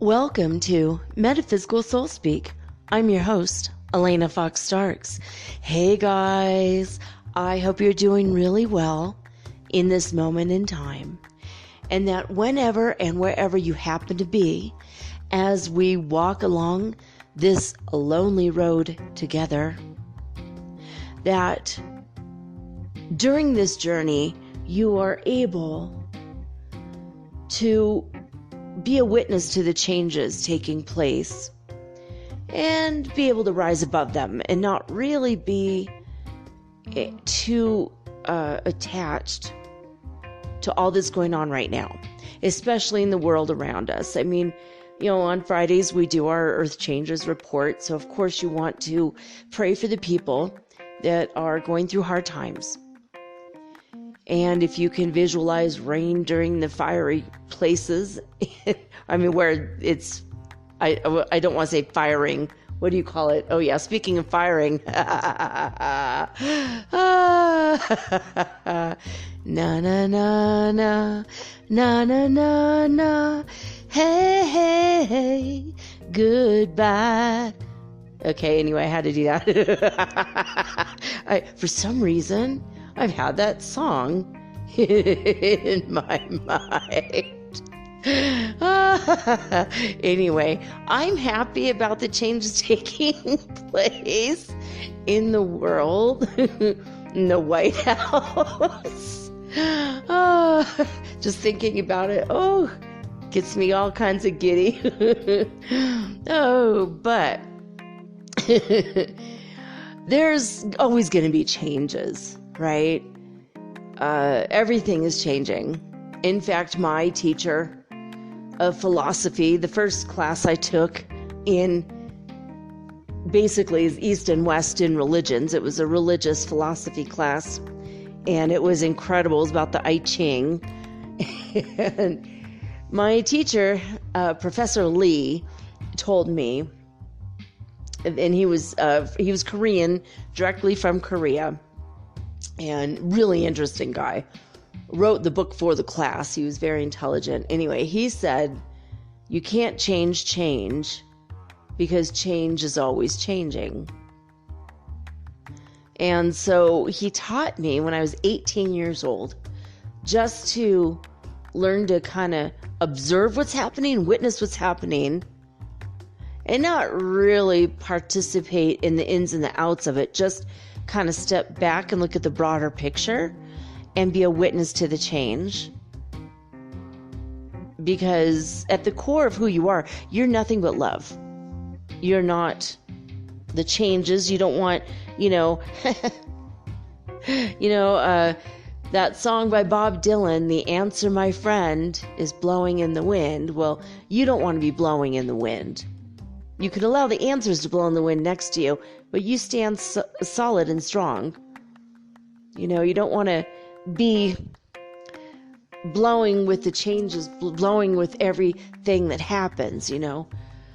Welcome to Metaphysical Soul Speak. I'm your host, Elena Fox Starks. Hey guys, I hope you're doing really well in this moment in time, and that whenever and wherever you happen to be, as we walk along this lonely road together, that during this journey you are able to be a witness to the changes taking place and be able to rise above them and not really be too attached to all that's going on right now, especially in the world around us. I mean, on Fridays we do our Earth Changes report, so of course you want to pray for the people that are going through hard times. And if you can visualize rain during the fiery places, I mean, where it's, I don't want to say firing. What do you call it? Oh yeah, speaking of firing. Na na na na, na na na na, hey, hey, hey, goodbye. Okay, anyway, I had to do that. For some reason, I've had that song in my mind. Anyway, I'm happy about the changes taking place in the world, in the White House. Just thinking about it, gets me all kinds of giddy. But there's always going to be changes, right? Everything is changing. In fact, my teacher of philosophy, the first class I took in basically East and West in religions, it was a religious philosophy class, and it was incredible. It was about the I Ching. And my teacher, Professor Lee, told me, and he was Korean, directly from Korea, and really interesting guy. Wrote the book for the class. He was very intelligent. Anyway, he said, you can't change because change is always changing. And so he taught me when I was 18 years old just to learn to kind of observe what's happening, witness what's happening, and not really participate in the ins and the outs of it. Just kind of step back and look at the broader picture and be a witness to the change. Because at the core of who you are, you're nothing but love. You're not the changes. You don't want, that song by Bob Dylan, "The Answer, My Friend, is Blowing in the Wind." Well, you don't want to be blowing in the wind. You can allow the answers to blow in the wind next to you, but you stand solid and strong. You don't want to be blowing with the changes, blowing with everything that happens.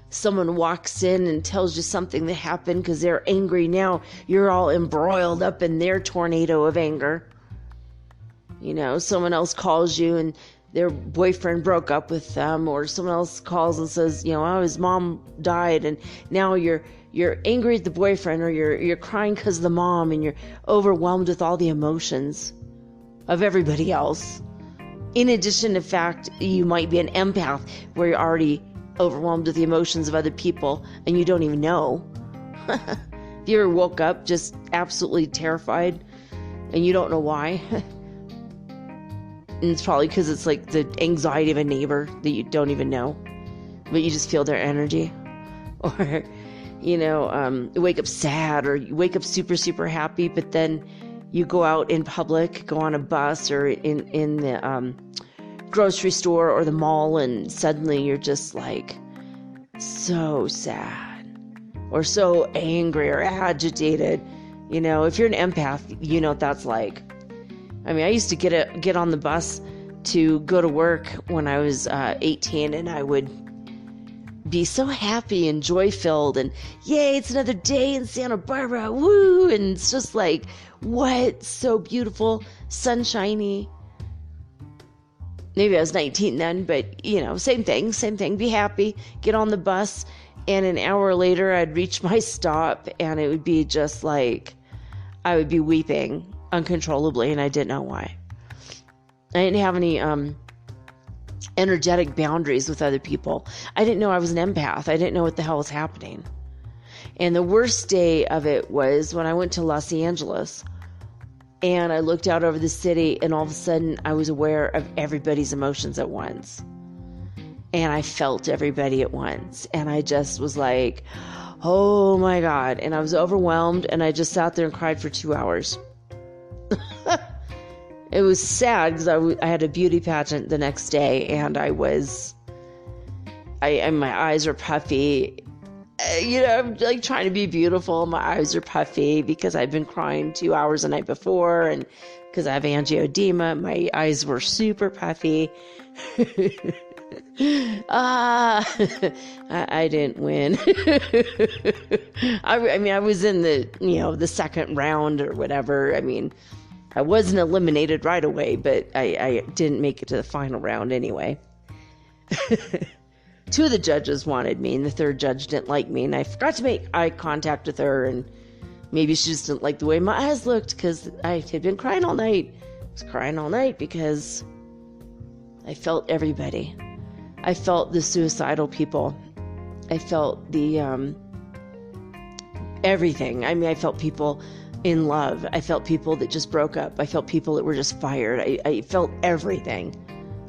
Someone walks in and tells you something that happened because they're angry. Now you're all embroiled up in their tornado of anger. Someone else calls you and their boyfriend broke up with them, or someone else calls and says, his mom died, and now you're angry at the boyfriend, or you're crying because of the mom, and you're overwhelmed with all the emotions of everybody else. In addition to the fact you might be an empath where you're already overwhelmed with the emotions of other people and you don't even know. Have you ever woke up just absolutely terrified and you don't know why? And it's probably because it's like the anxiety of a neighbor that you don't even know, but you just feel their energy. or, wake up sad, or you wake up super, super happy, but then you go out in public, go on a bus or in the grocery store or the mall, and suddenly you're just like so sad or so angry or agitated. If you're an empath, you know what that's like. I mean, I used to get on the bus to go to work when I was 18, and I would be so happy and joy-filled, and yay, it's another day in Santa Barbara, woo! And it's just like, what? So beautiful, sunshiny. Maybe I was 19 then, but, same thing. Be happy, get on the bus, and an hour later, I'd reach my stop, and it would be just like, I would be weeping uncontrollably, and I didn't know why. I didn't have any energetic boundaries with other people. I didn't know I was an empath. I didn't know what the hell was happening. And the worst day of it was when I went to Los Angeles, and I looked out over the city, and all of a sudden I was aware of everybody's emotions at once. And I felt everybody at once. And I just was like, oh my God. And I was overwhelmed, and I just sat there and cried for 2 hours. It was sad because I had a beauty pageant the next day, and my eyes are puffy. I'm like trying to be beautiful. My eyes are puffy because I've been crying 2 hours the night before, and because I have angioedema, my eyes were super puffy. I didn't win. I was in the second round or whatever. I mean, I wasn't eliminated right away, but I didn't make it to the final round anyway. 2 of the judges wanted me, and the third judge didn't like me, and I forgot to make eye contact with her, and maybe she just didn't like the way my eyes looked because I had been crying all night. I was crying all night because I felt everybody. I felt the suicidal people. I felt the everything. I mean, I felt people in love. I felt people that just broke up. I felt people that were just fired. I felt everything.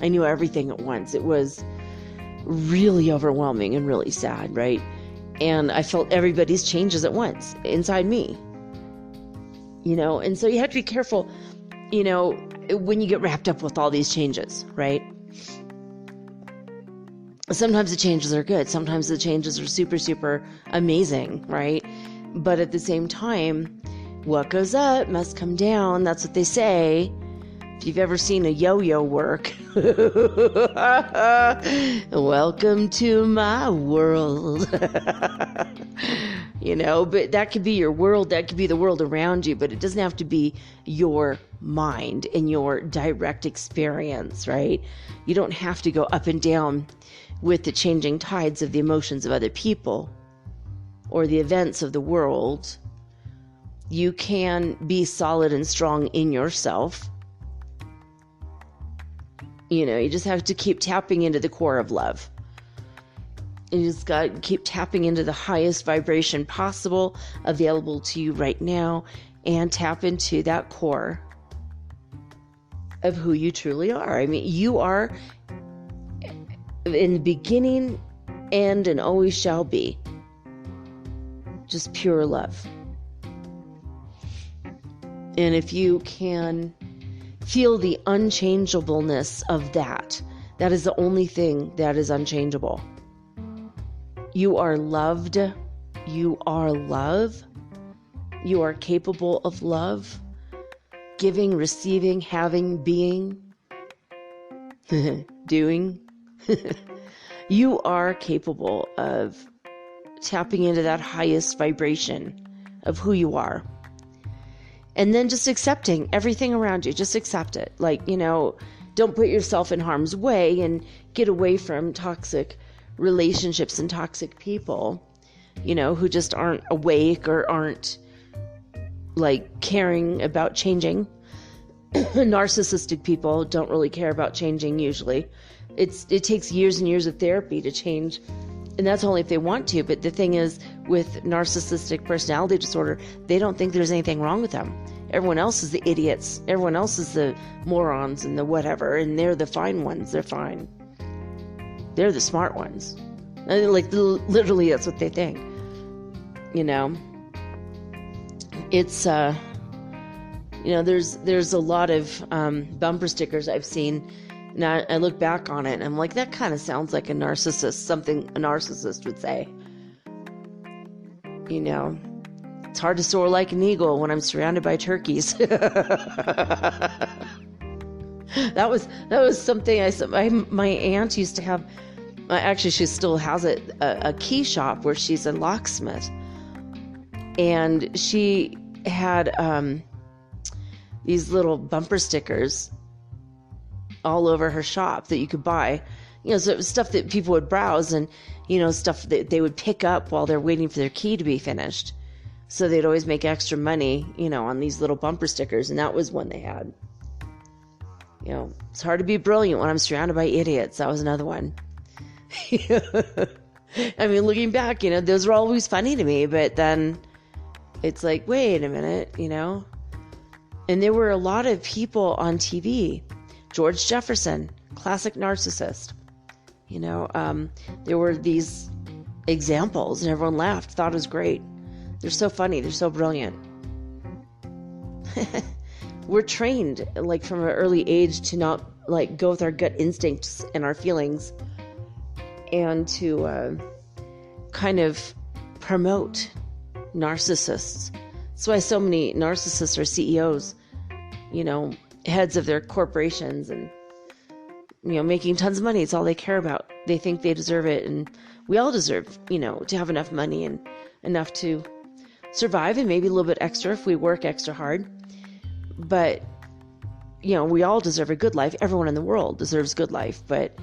I knew everything at once. It was really overwhelming and really sad, right? And I felt everybody's changes at once inside me. And so you have to be careful, when you get wrapped up with all these changes, right? Sometimes the changes are good. Sometimes the changes are super, super amazing, right? But at the same time, what goes up must come down. That's what they say. If you've ever seen a yo-yo work, welcome to my world. But that could be your world. That could be the world around you, but it doesn't have to be your mind and your direct experience, right? You don't have to go up and down with the changing tides of the emotions of other people or the events of the world. You can be solid and strong in yourself. You just have to keep tapping into the core of love. You just got to keep tapping into the highest vibration possible available to you right now, and tap into that core of who you truly are. I mean, you are in the beginning, end, and always shall be just pure love. And if you can feel the unchangeableness of that, that is the only thing that is unchangeable. You are loved. You are love. You are capable of love. Giving, receiving, having, being, doing. You are capable of tapping into that highest vibration of who you are. And then just accepting everything around you. Just accept it. Don't put yourself in harm's way, and get away from toxic relationships and toxic people, who just aren't awake or aren't caring about changing. Narcissistic people don't really care about changing usually. It takes years and years of therapy to change, and that's only if they want to. But the thing is, with narcissistic personality disorder, they don't think there's anything wrong with them. Everyone else is the idiots. Everyone else is the morons and the whatever, and they're the fine ones. They're fine. They're the smart ones. Like literally that's what they think. You know, it's there's a lot of bumper stickers I've seen. Now I look back on it and I'm like, that kind of sounds like a narcissist, something a narcissist would say. You know, it's hard to soar like an eagle when I'm surrounded by turkeys. That was something my aunt used to have. Actually, she still has it, a key shop where she's a locksmith, and she had these little bumper stickers all over her shop that you could buy. So it was stuff that people would browse, and stuff that they would pick up while they're waiting for their key to be finished. So they'd always make extra money, on these little bumper stickers, and that was one they had. It's hard to be brilliant when I'm surrounded by idiots. That was another one. I mean, looking back, those were always funny to me, but then it's like, wait a minute, And there were a lot of people on TV. George Jefferson, classic narcissist. There were these examples, and everyone laughed, thought it was great. They're so funny. They're so brilliant. We're trained, like, from an early age to not, like, go with our gut instincts and our feelings, and to kind of promote narcissists. That's why so many narcissists are CEOs, heads of their corporations, and, making tons of money. It's all they care about. They think they deserve it, and we all deserve, to have enough money and enough to survive, and maybe a little bit extra if we work extra hard. But, we all deserve a good life. Everyone in the world deserves a good life. But,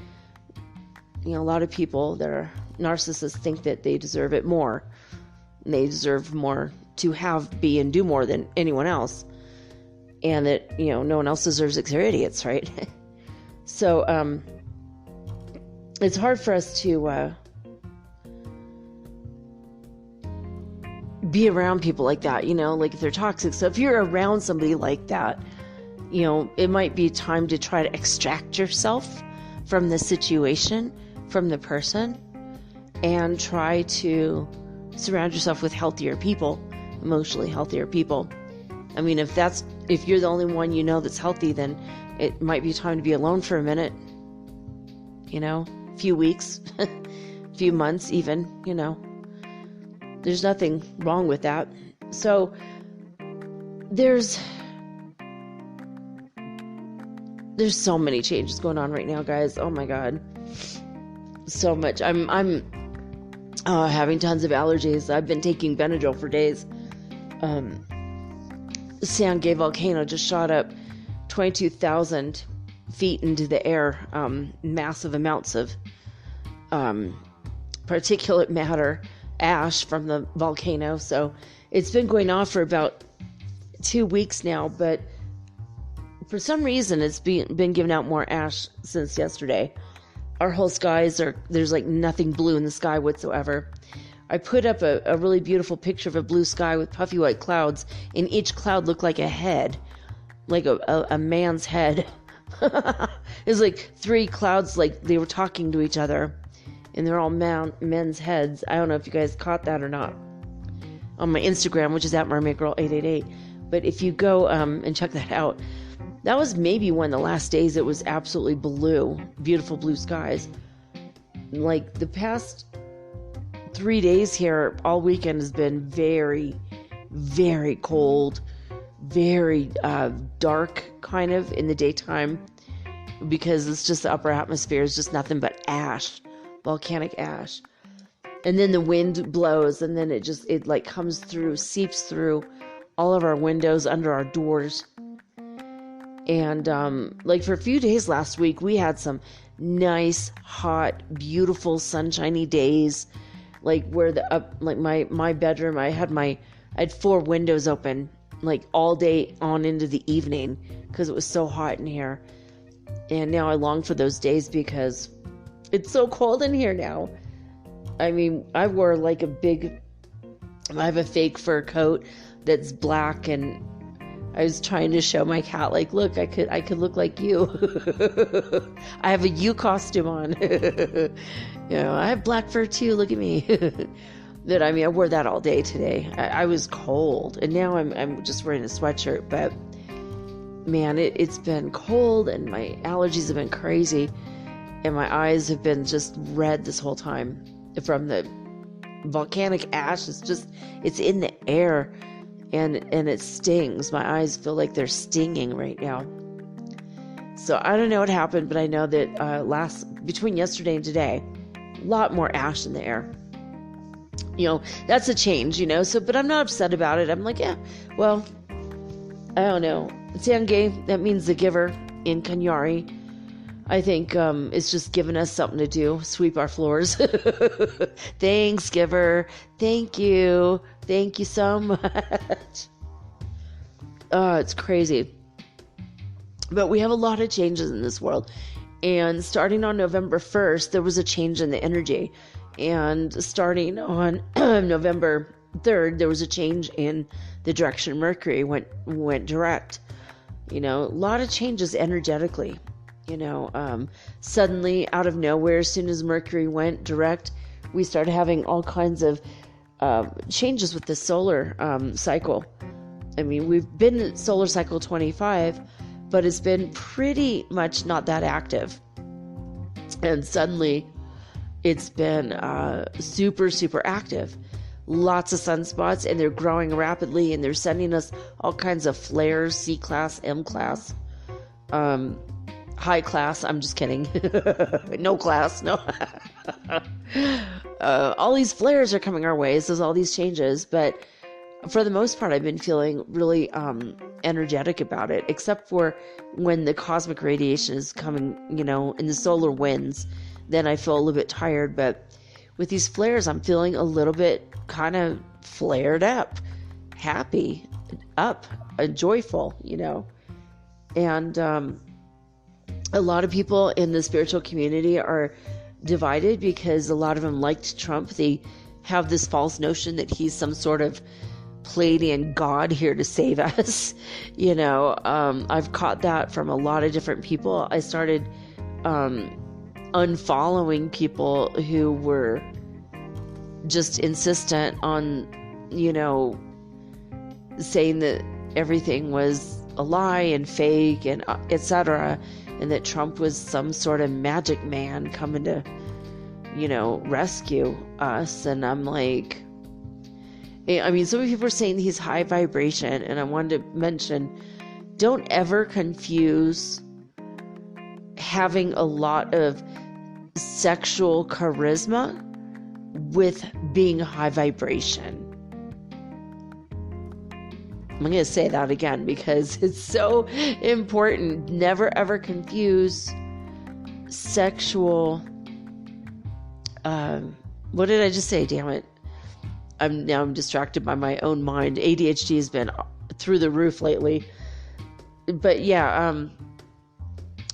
a lot of people that are narcissists think that they deserve it more. And they deserve more to have, be, and do more than anyone else. And that, no one else deserves it. They're idiots, right? So, it's hard for us to be around people like that, like if they're toxic. So if you're around somebody like that, it might be time to try to extract yourself from the situation, from the person, and try to surround yourself with healthier people, emotionally healthier people. I mean, if you're the only one that's healthy, then it might be time to be alone for a minute, a few weeks, a few months even, There's nothing wrong with that. So there's so many changes going on right now, guys. Oh my God. So much. I'm having tons of allergies. I've been taking Benadryl for days. San Gay volcano just shot up 22,000 feet into the air. Massive amounts of particulate matter, ash from the volcano. So it's been going on for about 2 weeks now, but for some reason it's been giving out more ash since yesterday. Our whole skies there's like nothing blue in the sky whatsoever. I put up a really beautiful picture of a blue sky with puffy white clouds, and each cloud looked like a head, like a man's head. It's like 3 clouds, like they were talking to each other, and they're all men's heads. I don't know if you guys caught that or not on my Instagram, which is at mermaidgirl888. But if you go and check that out, that was maybe one of the last days it was absolutely blue, beautiful blue skies. Like the past 3 days here, all weekend has been very, very cold, very dark kind of in the daytime, because it's just the upper atmosphere is just nothing but ash, volcanic ash. And then the wind blows, and then it like comes through, seeps through all of our windows, under our doors. And like for a few days last week, we had some nice, hot, beautiful, sunshiny days. Like where my bedroom, I had 4 windows open, like all day on into the evening, because it was so hot in here. And now I long for those days because it's so cold in here now. I mean, I wore like I have a fake fur coat that's black, and I was trying to show my cat, like, look, I could look like you. I have a you costume on. I have black fur too. Look at me. I wore that all day today. I was cold, and now I'm just wearing a sweatshirt. But man, it's been cold, and my allergies have been crazy, and my eyes have been just red this whole time from the volcanic ash. It's in the air. And it stings. My eyes feel like they're stinging right now. So I don't know what happened, but I know that between yesterday and today, a lot more ash in the air. That's a change, So, but I'm not upset about it. I'm like, yeah, well, I don't know. Sangye, that means the giver in Kanyari. I think it's just giving us something to do, sweep our floors. Thanks, giver. Thank you so much. Oh, it's crazy. But we have a lot of changes in this world. And starting on November 1st, there was a change in the energy. And starting on November 3rd, there was a change in the direction Mercury went direct. A lot of changes energetically. Suddenly out of nowhere, as soon as Mercury went direct, we started having all kinds of changes with the solar cycle. We've been in solar cycle 25, but it's been pretty much not that active. And suddenly it's been super, super active. Lots of sunspots, and they're growing rapidly, and they're sending us all kinds of flares, C-class, M-class. High class, I'm just kidding. No class, no. All these flares are coming our way, so there's all these changes, but for the most part, I've been feeling really energetic about it, except for when the cosmic radiation is coming, in the solar winds, then I feel a little bit tired, but with these flares, I'm feeling a little bit kind of flared up, happy, joyful, and a lot of people in the spiritual community are divided because a lot of them liked Trump. They have this false notion that he's some sort of Pleiadian god here to save us. I've caught that from a lot of different people. I started unfollowing people who were just insistent on, saying that everything was a lie and fake and etc., and that Trump was some sort of magic man coming to, rescue us. And I'm like, some people are saying he's high vibration, and I wanted to mention, don't ever confuse having a lot of sexual charisma with being high vibration. I'm going to say that again because it's so important. Never ever confuse sexual, what did I just say? Damn it. I'm distracted by my own mind. ADHD has been through the roof lately. But yeah,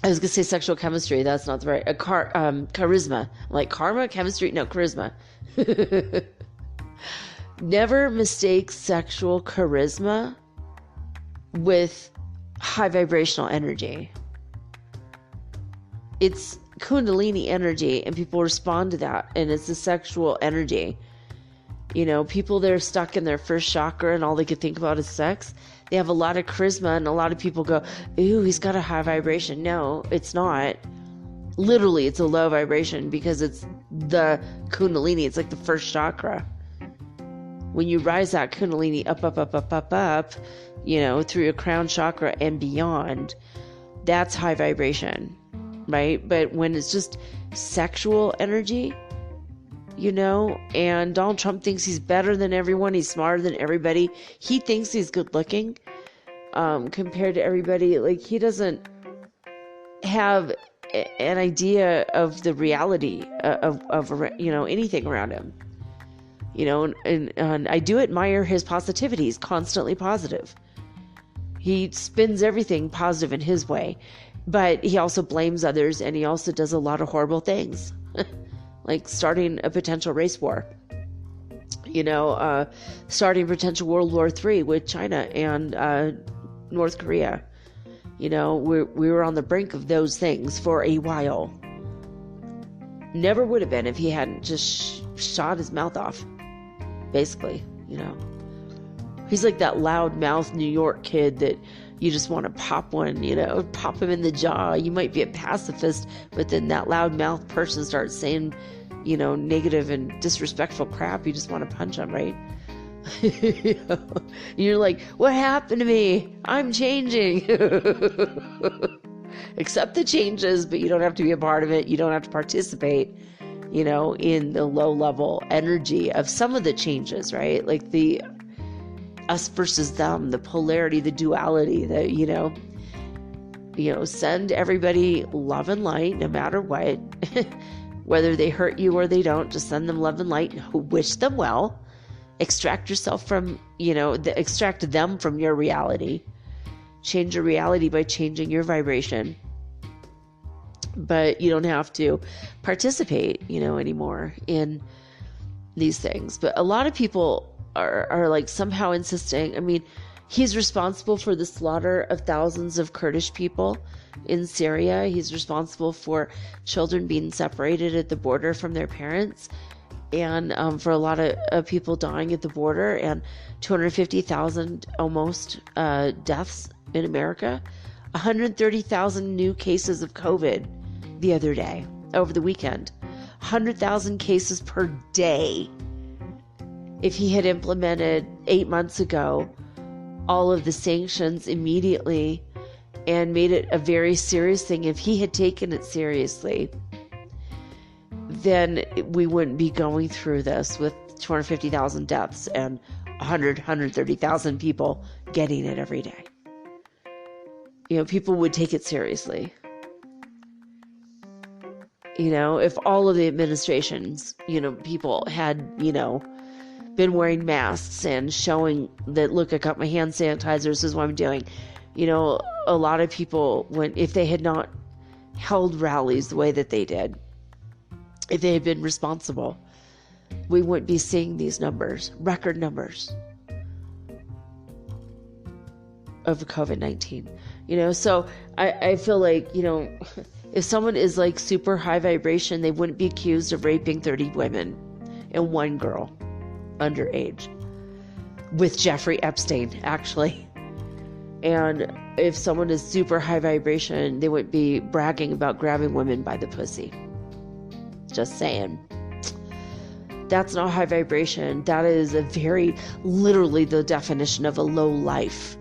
I was going to say sexual chemistry. That's not the right. Charisma. Like karma, chemistry? No, charisma. Never mistake sexual charisma with high vibrational energy. It's kundalini energy, and people respond to that, and it's a sexual energy. People that are stuck in their first chakra and all they could think about is sex, they have a lot of charisma, and a lot of people go, ooh, he's got a high vibration. No, it's not. Literally, it's a low vibration because it's the kundalini. It's like the first chakra. When you rise that kundalini up, through your crown chakra and beyond, that's high vibration, right? But when it's just sexual energy, and Donald Trump thinks he's better than everyone, he's smarter than everybody, he thinks he's good looking, compared to everybody. Like, he doesn't have an idea of the reality of anything around him. And I do admire his positivity. He's constantly positive. He spins everything positive in his way, but he also blames others, and he also does a lot of horrible things, like starting a potential race war, starting potential World War III with China and North Korea. You know, we were on the brink of those things for a while. Never would have been if he hadn't just shot his mouth off, basically, you know. He's like that loud-mouthed New York kid that you just want to pop one, you know, pop him in the jaw. You might be a pacifist, but then that loud-mouthed person starts saying, you know, negative and disrespectful crap. You just want to punch him, right? You know? You're like, what happened to me? I'm changing. Accept the changes, but you don't have to be a part of it. You don't have to participate, you know, in the low-level energy of some of the changes, right? Like the us versus them, the polarity, the duality, that, you know, send everybody love and light no matter what. Whether they hurt you or they don't, just send them love and light and wish them well. Extract yourself from, you know, extract them from your reality. Change your reality by changing your vibration. But you don't have to participate, you know, anymore in these things. But a lot of people are like somehow insisting. I mean, he's responsible for the slaughter of thousands of Kurdish people in Syria. He's responsible for children being separated at the border from their parents, and for a lot of people dying at the border, and 250,000 almost deaths in America. 130,000 new cases of COVID the other day, over the weekend. 100,000 cases per day. If he had implemented 8 months ago all of the sanctions immediately and made it a very serious thing, if he had taken it seriously, then we wouldn't be going through this with 250,000 deaths and 130,000 people getting it every day. You know, people would take it seriously. You know, if all of the administrations, you know, people had, you know, been wearing masks and showing that, look, I got my hand sanitizer, this is what I'm doing. You know, a lot of people, if they had not held rallies the way that they did, if they had been responsible, we wouldn't be seeing these numbers, record numbers of COVID-19. You know, so I feel like, you know, if someone is like super high vibration, they wouldn't be accused of raping 30 women and one girl underage, with Jeffrey Epstein, actually. And if someone is super high vibration, they wouldn't be bragging about grabbing women by the pussy. Just saying. That's not high vibration. That is a very, literally the definition of a low life.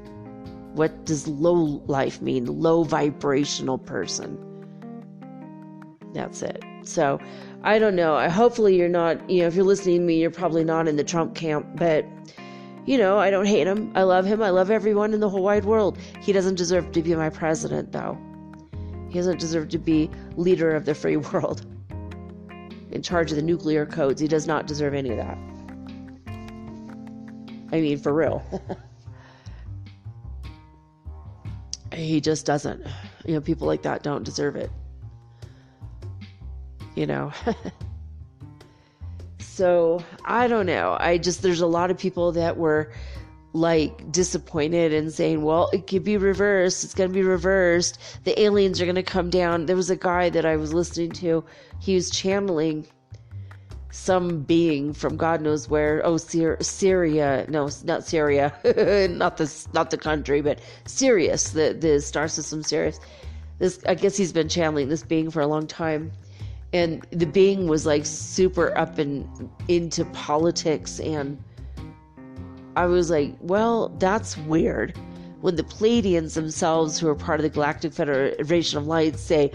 What does low life mean? Low vibrational person. That's it. So, I don't know. Hopefully you're not, you know, if you're listening to me, you're probably not in the Trump camp, but, you know, I don't hate him. I love him. I love everyone in the whole wide world. He doesn't deserve to be my president, though. He doesn't deserve to be leader of the free world, in charge of the nuclear codes. He does not deserve any of that. I mean, for real. He just doesn't. You know, people like that don't deserve it. You know. So, I don't know. There's a lot of people that were like disappointed and saying, well, it could be reversed. It's going to be reversed. The aliens are going to come down. There was a guy that I was listening to. He was channeling some being from God knows where. Oh, Syria. No, not Syria. not the country, but Sirius, the star system Sirius. I guess he's been channeling this being for a long time. And the being was like super up and into politics, and I was like, well, that's weird. When the Pleiadians themselves, who are part of the Galactic Federation of Light, say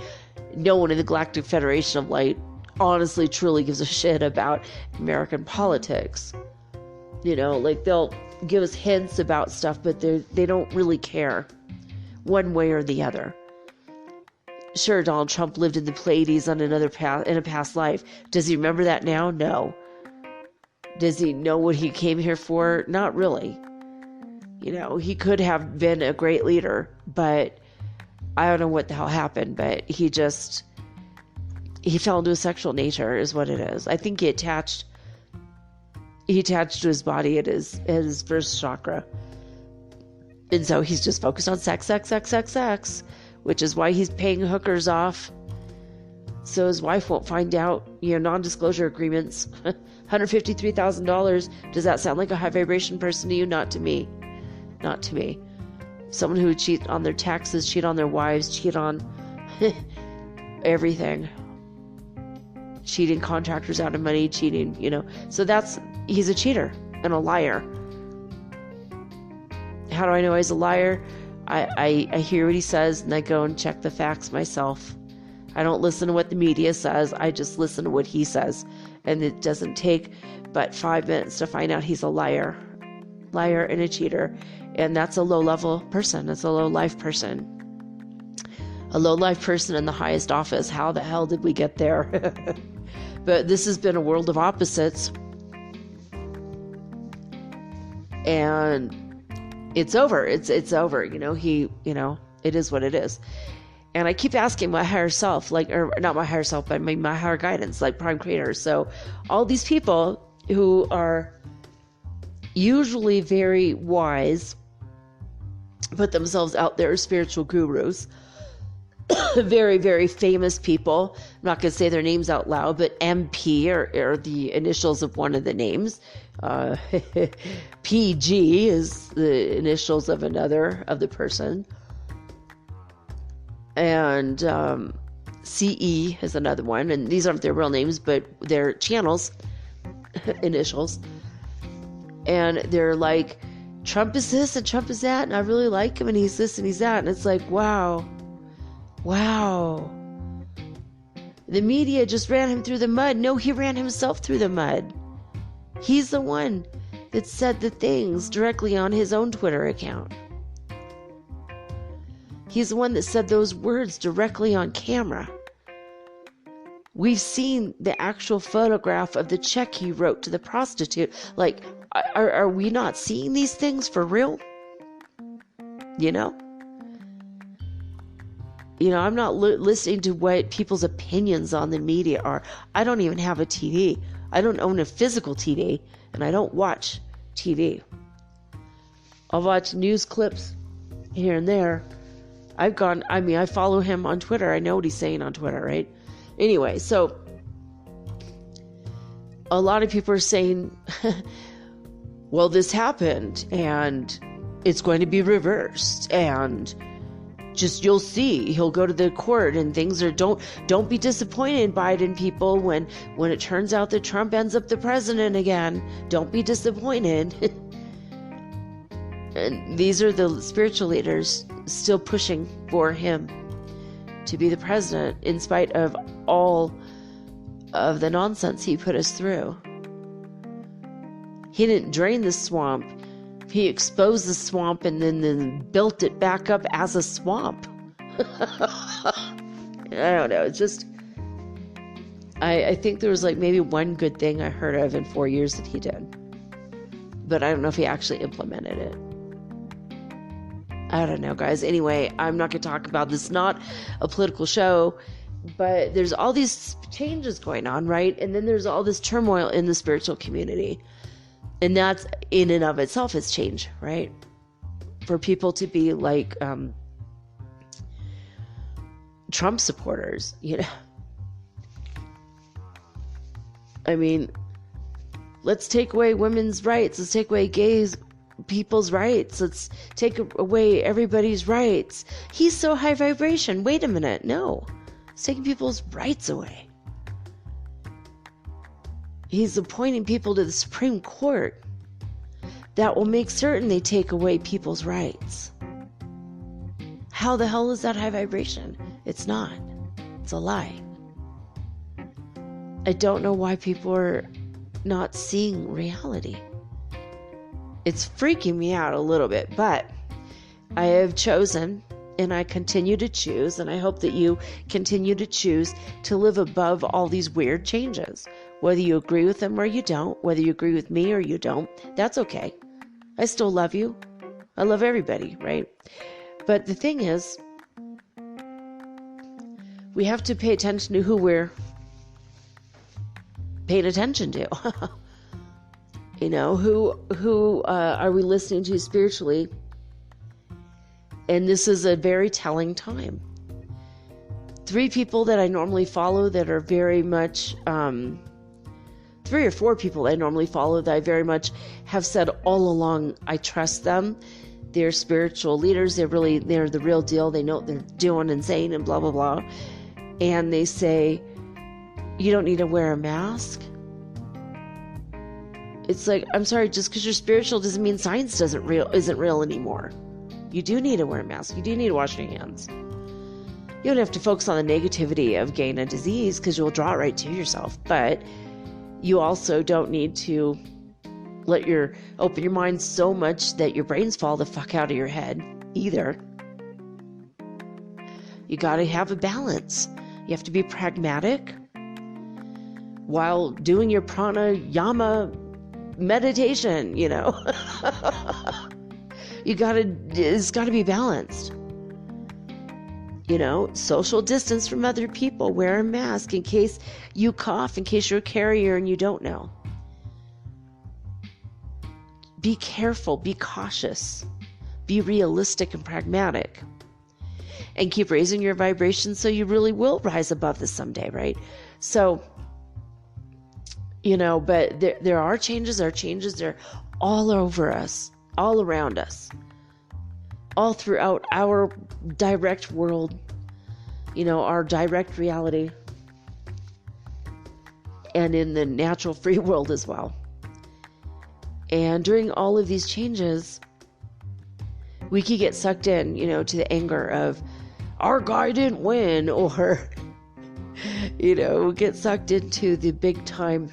no one in the Galactic Federation of Light honestly, truly gives a shit about American politics. You know, like they'll give us hints about stuff, but they don't really care one way or the other. Sure, Donald Trump lived in the Pleiades on in a past life. Does he remember that now? No. Does he know what he came here for? Not really. You know, he could have been a great leader, but I don't know what the hell happened, but he fell into a sexual nature is what it is. I think he attached to his body at his first chakra. And so he's just focused on sex, sex, sex, sex, sex, which is why he's paying hookers off so his wife won't find out, non-disclosure agreements. $153,000. Does that sound like a high vibration person to you? Not to me. Not to me. Someone who would cheat on their taxes, cheat on their wives, cheat on everything. Cheating contractors out of money, cheating, So he's a cheater and a liar. How do I know he's a liar? I hear what he says and I go and check the facts myself. I don't listen to what the media says. I just listen to what he says. And it doesn't take but 5 minutes to find out he's a liar and a cheater. And that's a low-level person. That's a low-life person. A low-life person in the highest office. How the hell did we get there? But this has been a world of opposites. And it's over. It's over. It is what it is. And I keep asking my higher self, or not my higher self, but my higher guidance, like prime creators. So all these people who are usually very wise, put themselves out there as spiritual gurus, very, very famous people. I'm not going to say their names out loud, but MP are the initials of one of the names. PG is the initials of another of the person. And CE is another one. And these aren't their real names, but they're channels, initials. And they're like, Trump is this and Trump is that. And I really like him and he's this and he's that. And it's like, wow. The media just ran him through the mud. No, he ran himself through the mud. He's the one that said the things directly on his own Twitter account. He's the one that said those words directly on camera. We've seen the actual photograph of the check he wrote to the prostitute. Like, are we not seeing these things for real? I'm not listening to what people's opinions on the media are. I don't even have a TV. I don't own a physical TV, and I don't watch TV. I'll watch news clips here and there. I follow him on Twitter. I know what he's saying on Twitter, right? Anyway, so a lot of people are saying, well, this happened and it's going to be reversed and just, you'll see, he'll go to the court and things are, don't be disappointed, Biden people, when it turns out that Trump ends up the president again. Don't be disappointed. And these are the spiritual leaders still pushing for him to be the president in spite of all of the nonsense he put us through. He didn't drain the swamp. He exposed the swamp and then built it back up as a swamp. I don't know. It's just, I think there was maybe one good thing I heard of in 4 years that he did. But I don't know if he actually implemented it. I don't know, guys. Anyway, I'm not going to talk about this. Not a political show, but there's all these changes going on, right? And then there's all this turmoil in the spiritual community. And that's in and of itself is change, right? For people to be like Trump supporters, I mean, let's take away women's rights. Let's take away people's rights. Let's take away everybody's rights. He's so high vibration. Wait a minute. No. It's taking people's rights away. He's appointing people to the Supreme Court that will make certain they take away people's rights. How the hell is that high vibration? It's not. It's a lie. I don't know why people are not seeing reality. It's freaking me out a little bit, but I have chosen and I continue to choose, and I hope that you continue to choose to live above all these weird changes. Whether you agree with them or you don't, whether you agree with me or you don't, that's okay. I still love you. I love everybody, right? But the thing is, we have to pay attention to who we're paying attention to. Who are we listening to spiritually? And this is a very telling time. 3 people that I normally follow that are very much, 3 or 4 people I normally follow that I very much have said all along, I trust them. They're spiritual leaders. They're the real deal. They know what they're doing and saying and blah, blah, blah. And they say, you don't need to wear a mask. It's like, I'm sorry, just because you're spiritual doesn't mean science isn't real anymore. You do need to wear a mask. You do need to wash your hands. You don't have to focus on the negativity of getting a disease because you'll draw it right to yourself. But you also don't need to open your mind so much that your brains fall the fuck out of your head either. You got to have a balance. You have to be pragmatic while doing your pranayama meditation, it's got to be balanced. Social distance from other people, wear a mask in case you cough, in case you're a carrier and you don't know. Be careful, be cautious, be realistic and pragmatic, and keep raising your vibration so you really will rise above this someday, right? So, but there are changes, they're all over us, all around us, all throughout our direct world, our direct reality, and in the natural free world as well. And during all of these changes, we could get sucked in, to the anger of, our guy didn't win, or, get sucked into the big time,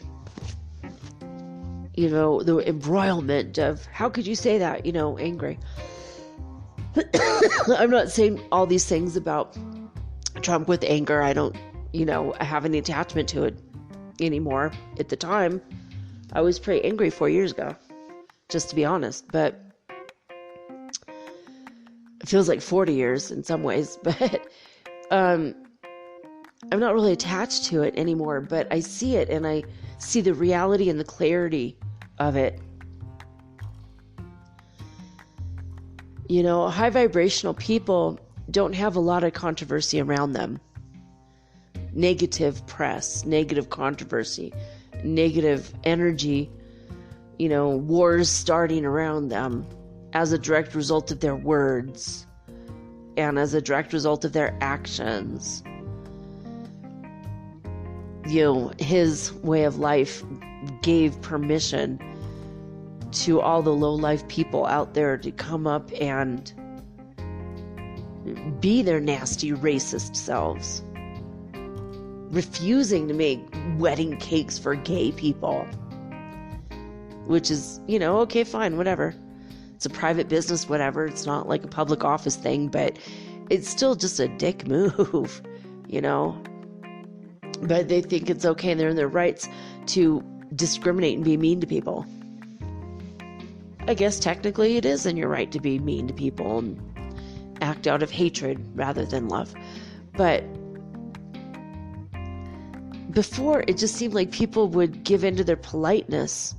the embroilment of, how could you say that, angry. I'm not saying all these things about Trump with anger. I don't, have any attachment to it anymore. At the time, I was pretty angry 4 years ago, just to be honest, but it feels like 40 years in some ways, but I'm not really attached to it anymore, but I see it and I see the reality and the clarity of it. High vibrational people don't have a lot of controversy around them. Negative press, negative controversy, negative energy, wars starting around them as a direct result of their words and as a direct result of their actions. His way of life gave permission to all the low-life people out there to come up and be their nasty racist selves, refusing to make wedding cakes for gay people, which is, okay, fine, whatever. It's a private business, whatever. It's not like a public office thing, but it's still just a dick move, But they think it's okay and they're in their rights to discriminate and be mean to people. I guess technically it is in your right to be mean to people and act out of hatred rather than love. But before, it just seemed like people would give in to their politeness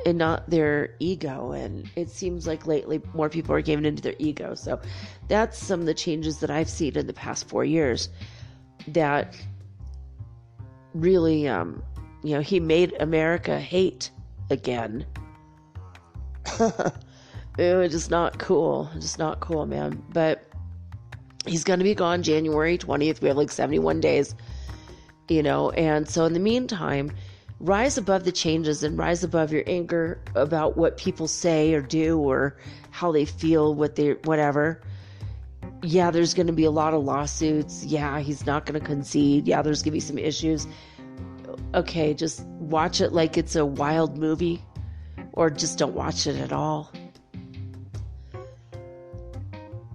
and not their ego. And it seems like lately more people are giving into their ego. So that's some of the changes that I've seen in the past 4 years that really, he made America hate again. It's just not cool. Just not cool, man. But he's going to be gone January 20th. We have like 71 days, and so in the meantime, rise above the changes and rise above your anger about what people say or do or how they feel, whatever. Yeah, there's going to be a lot of lawsuits. Yeah, he's not going to concede. Yeah, there's going to be some issues. Okay, just watch it like it's a wild movie, or just don't watch it at all.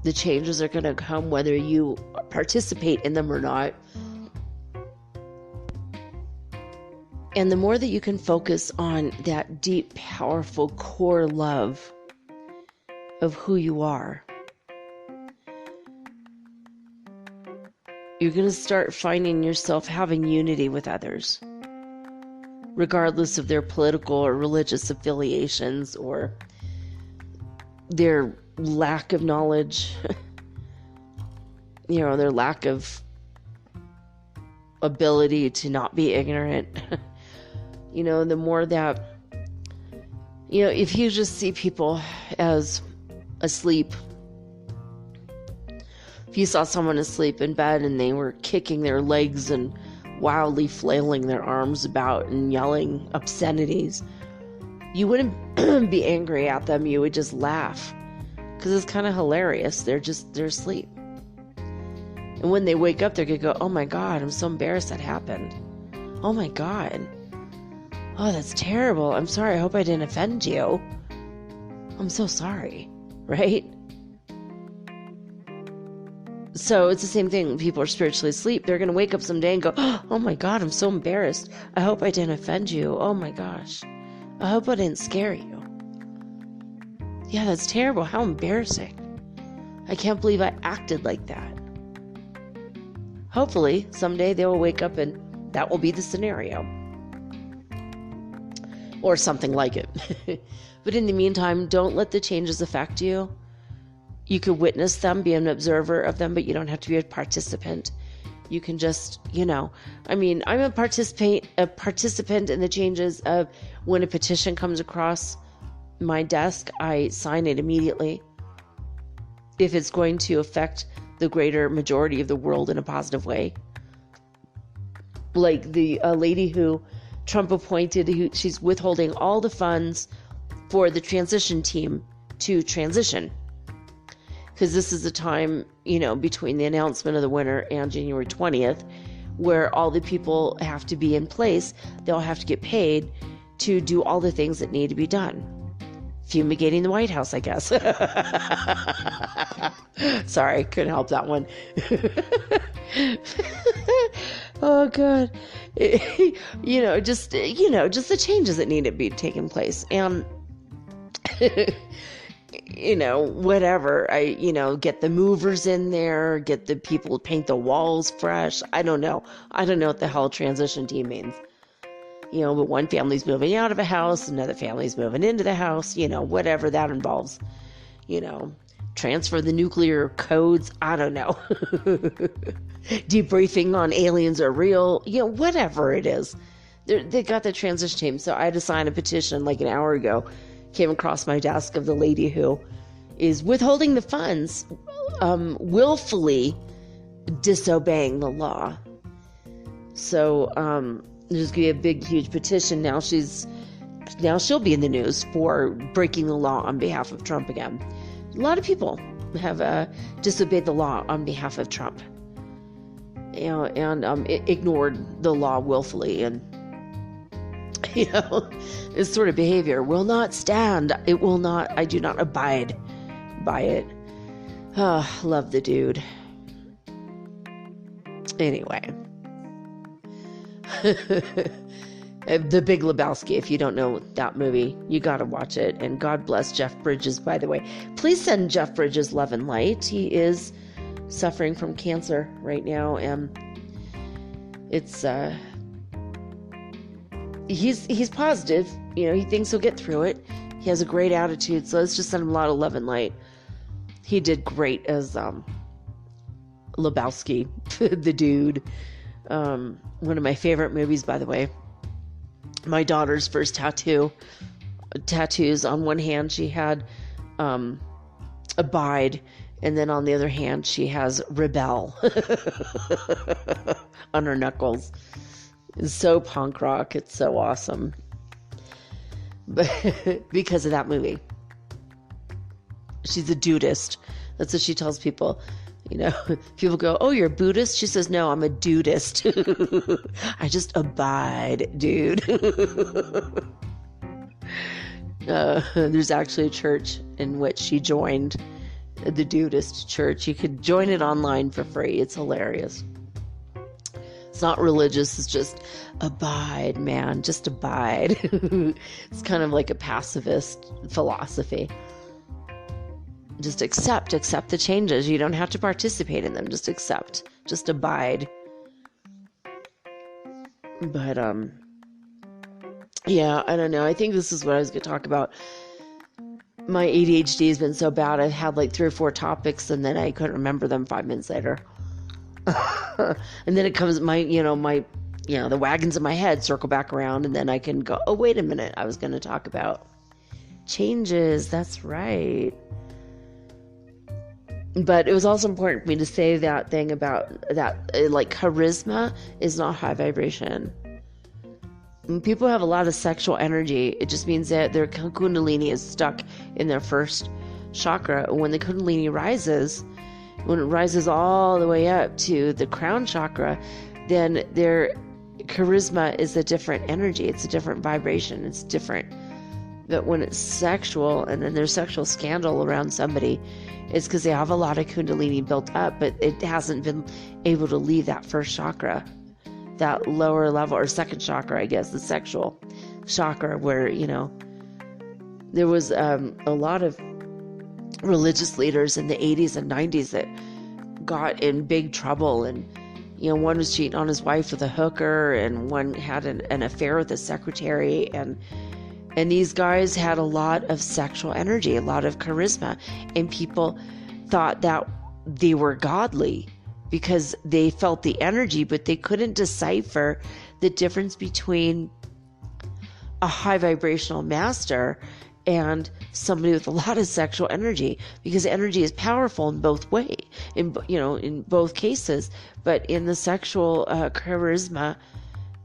The changes are going to come whether you participate in them or not. And the more that you can focus on that deep, powerful core love of who you are, you're going to start finding yourself having unity with others, regardless of their political or religious affiliations or their, lack of knowledge, their lack of ability to not be ignorant. The more that, if you just see people as asleep, if you saw someone asleep in bed and they were kicking their legs and wildly flailing their arms about and yelling obscenities, you wouldn't be angry at them. You would just laugh because it's kind of hilarious. They're asleep. And when they wake up, they're going to go, oh my God, I'm so embarrassed that happened. Oh my God. Oh, that's terrible. I'm sorry. I hope I didn't offend you. I'm so sorry. Right? So it's the same thing. When people are spiritually asleep, they're going to wake up someday and go, oh my God, I'm so embarrassed. I hope I didn't offend you. Oh my gosh. I hope I didn't scare you. Yeah, that's terrible. How embarrassing. I can't believe I acted like that. Hopefully, someday they will wake up and that will be the scenario. Or something like it. But in the meantime, don't let the changes affect you. You could witness them, be an observer of them, but you don't have to be a participant. You can just, I'm a participant in the changes of when a petition comes across my desk, I sign it immediately. If it's going to affect the greater majority of the world in a positive way. Like the lady who Trump appointed, she's withholding all the funds for the transition team to transition. Because this is the time, between the announcement of the winner and January 20th, where all the people have to be in place. They'll have to get paid to do all the things that need to be done. Fumigating the White House, I guess. Sorry, couldn't help that one. Oh, God. Just the changes that need to be taking place. And, whatever. Get the movers in there, get the people to paint the walls fresh. I don't know what the hell transition team means. But one family's moving out of a house, another family's moving into the house, whatever that involves. Transfer the nuclear codes, I don't know. Debriefing on aliens are real, whatever it is. They got the transition team. So I had to sign a petition like an hour ago. Came across my desk of the lady who is withholding the funds, willfully disobeying the law. So, there's going to be a big, huge petition. Now she'll be in the news for breaking the law on behalf of Trump again. A lot of people have disobeyed the law on behalf of Trump, and ignored the law willfully, and this sort of behavior will not stand. It will not. I do not abide by it. Love the dude. Anyway. The Big Lebowski. If you don't know that movie, you gotta watch it. And God bless Jeff Bridges, by the way. Please send Jeff Bridges love and light. He is suffering from cancer right now, and it's he's positive. He thinks he'll get through it. He has a great attitude, so let's just send him a lot of love and light. He did great as Lebowski, the dude. One of my favorite movies, by the way. My daughter's first tattoos. On one hand, she had abide, and then on the other hand, she has rebel on her knuckles. It's so punk rock. It's so awesome. But because of that movie. She's a dudist. That's what she tells people. People go, oh, you're a Buddhist? She says, no, I'm a dudist. I just abide, dude. There's actually a church in which she joined, the Dudist church. You could join it online for free. It's hilarious. It's not religious. It's just abide, man. Just abide. It's kind of like a pacifist philosophy. Just accept the changes. You don't have to participate in them. Just accept. Just abide. But, yeah, I don't know. I think this is what I was going to talk about. my ADHD has been so bad. I've had like 3 or 4 topics and then I couldn't remember them 5 minutes later. And then it comes the wagons in my head circle back around, and then I can go, oh, wait a minute. I was going to talk about changes. That's right. But it was also important for me to say that thing about that, like, charisma is not high vibration. When people have a lot of sexual energy, it just means that their kundalini is stuck in their first chakra. When the kundalini rises, when it rises all the way up to the crown chakra, then their charisma is a different energy. It's a different vibration. It's different. But when it's sexual, and then there's sexual scandal around somebody, it's because they have a lot of kundalini built up, but it hasn't been able to leave that first chakra, that lower level, or second chakra, I guess, the sexual chakra, where, there was a lot of religious leaders in the 80s and 90s that got in big trouble, and one was cheating on his wife with a hooker, and one had an affair with a secretary, and these guys had a lot of sexual energy, a lot of charisma, and people thought that they were godly because they felt the energy, but they couldn't decipher the difference between a high vibrational master and somebody with a lot of sexual energy, because energy is powerful in both ways, in both cases. But in the sexual charisma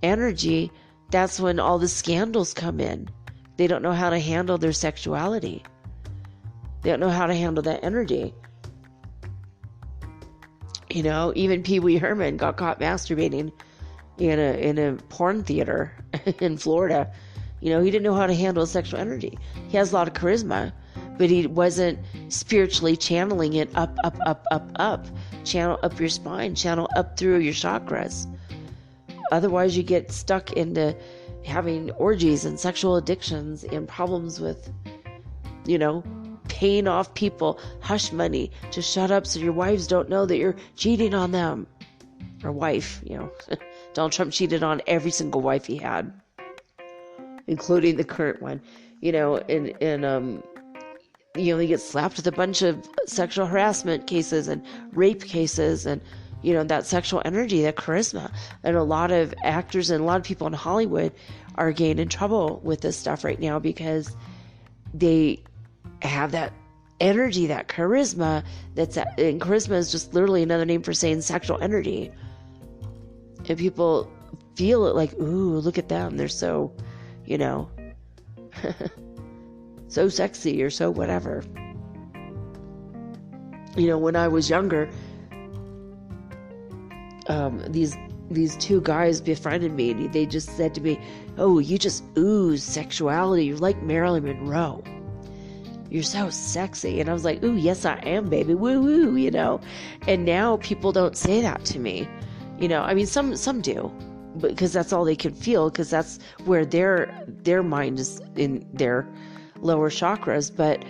energy, that's when all the scandals come in. They don't know how to handle their sexuality. They don't know how to handle that energy. Even Pee Wee Herman got caught masturbating in a porn theater in Florida. He didn't know how to handle sexual energy. He has a lot of charisma, but he wasn't spiritually channeling it up. Channel up your spine, channel up through your chakras. Otherwise, you get stuck into having orgies and sexual addictions and problems with, paying off people hush money to shut up so your wives don't know that you're cheating on them. Or wife, Donald Trump cheated on every single wife he had, including the current one, he gets slapped with a bunch of sexual harassment cases and rape cases, and that sexual energy, that charisma. And a lot of actors and a lot of people in Hollywood are getting in trouble with this stuff right now because they have that energy, that charisma. And charisma is just literally another name for saying sexual energy. And people feel it like, ooh, look at them. They're so, so sexy or so whatever. When I was younger, these 2 guys befriended me, and they just said to me, oh, you just ooze sexuality. You're like Marilyn Monroe. You're so sexy. And I was like, ooh, yes, I am, baby. Woo woo, And now people don't say that to me. Some do, because that's all they can feel, because that's where their mind is, in their lower chakras. But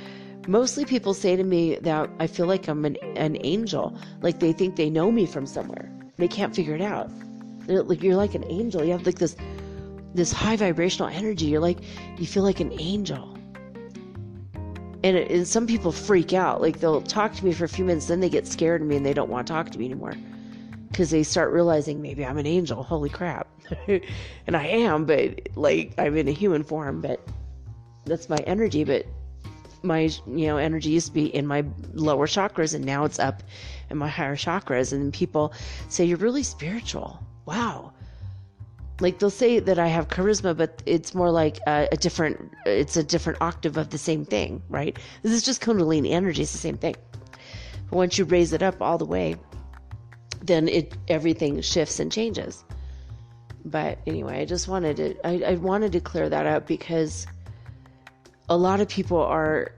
mostly people say to me that I feel like I'm an angel, like they think they know me from somewhere. They can't figure it out. Like, you're like an angel. You have like this high vibrational energy. You feel like an angel. And some people freak out. Like, they'll talk to me for a few minutes, then they get scared of me and they don't want to talk to me anymore, because they start realizing maybe I'm an angel. Holy crap. And I am, but like, I'm in a human form, but that's my energy. But my energy used to be in my lower chakras, and now it's up in my higher chakras. And people say, you're really spiritual. Wow. Like, they'll say that I have charisma, but it's more like a different octave of the same thing, right? This is just kundalini energy. It's the same thing. But once you raise it up all the way, then everything shifts and changes. But anyway, I wanted to clear that up, because a lot of people are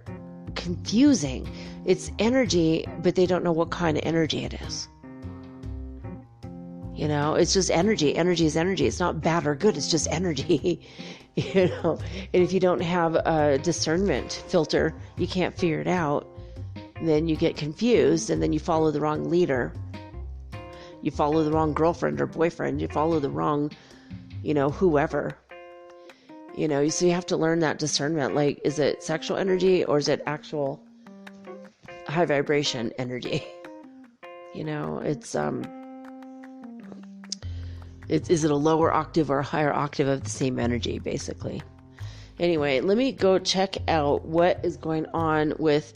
confusing. It's energy, but they don't know what kind of energy it is. It's just energy. Energy is energy. It's not bad or good. It's just energy. And if you don't have a discernment filter, you can't figure it out. Then you get confused, and then you follow the wrong leader. You follow the wrong girlfriend or boyfriend. You follow the wrong, whoever. So you have to learn that discernment. Like, is it sexual energy or is it actual high vibration energy? Is it a lower octave or a higher octave of the same energy, basically? Anyway, let me go check out what is going on with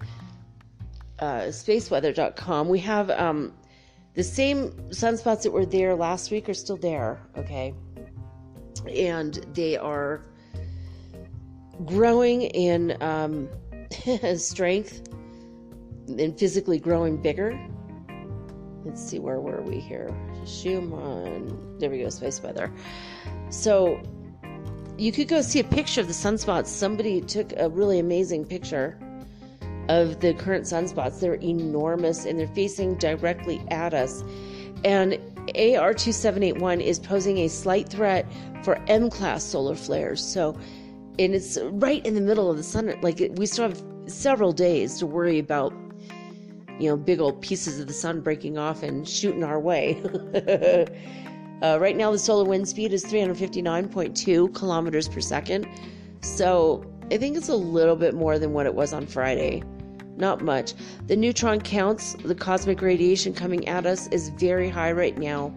spaceweather.com. We have the same sunspots that were there last week are still there, okay? And they are growing in strength and physically growing bigger. Let's see, where were we here? Schumann. There we go, space weather. So you could go see a picture of the sunspots. Somebody took a really amazing picture of the current sunspots. They're enormous and they're facing directly at us. And AR2781 is posing a slight threat for M-class solar flares. So, and it's right in the middle of the sun. Like, we still have several days to worry about, big old pieces of the sun breaking off and shooting our way. Right now, the solar wind speed is 359.2 kilometers per second. So I think it's a little bit more than what it was on Friday. Not much. The neutron counts, the cosmic radiation coming at us, is very high right now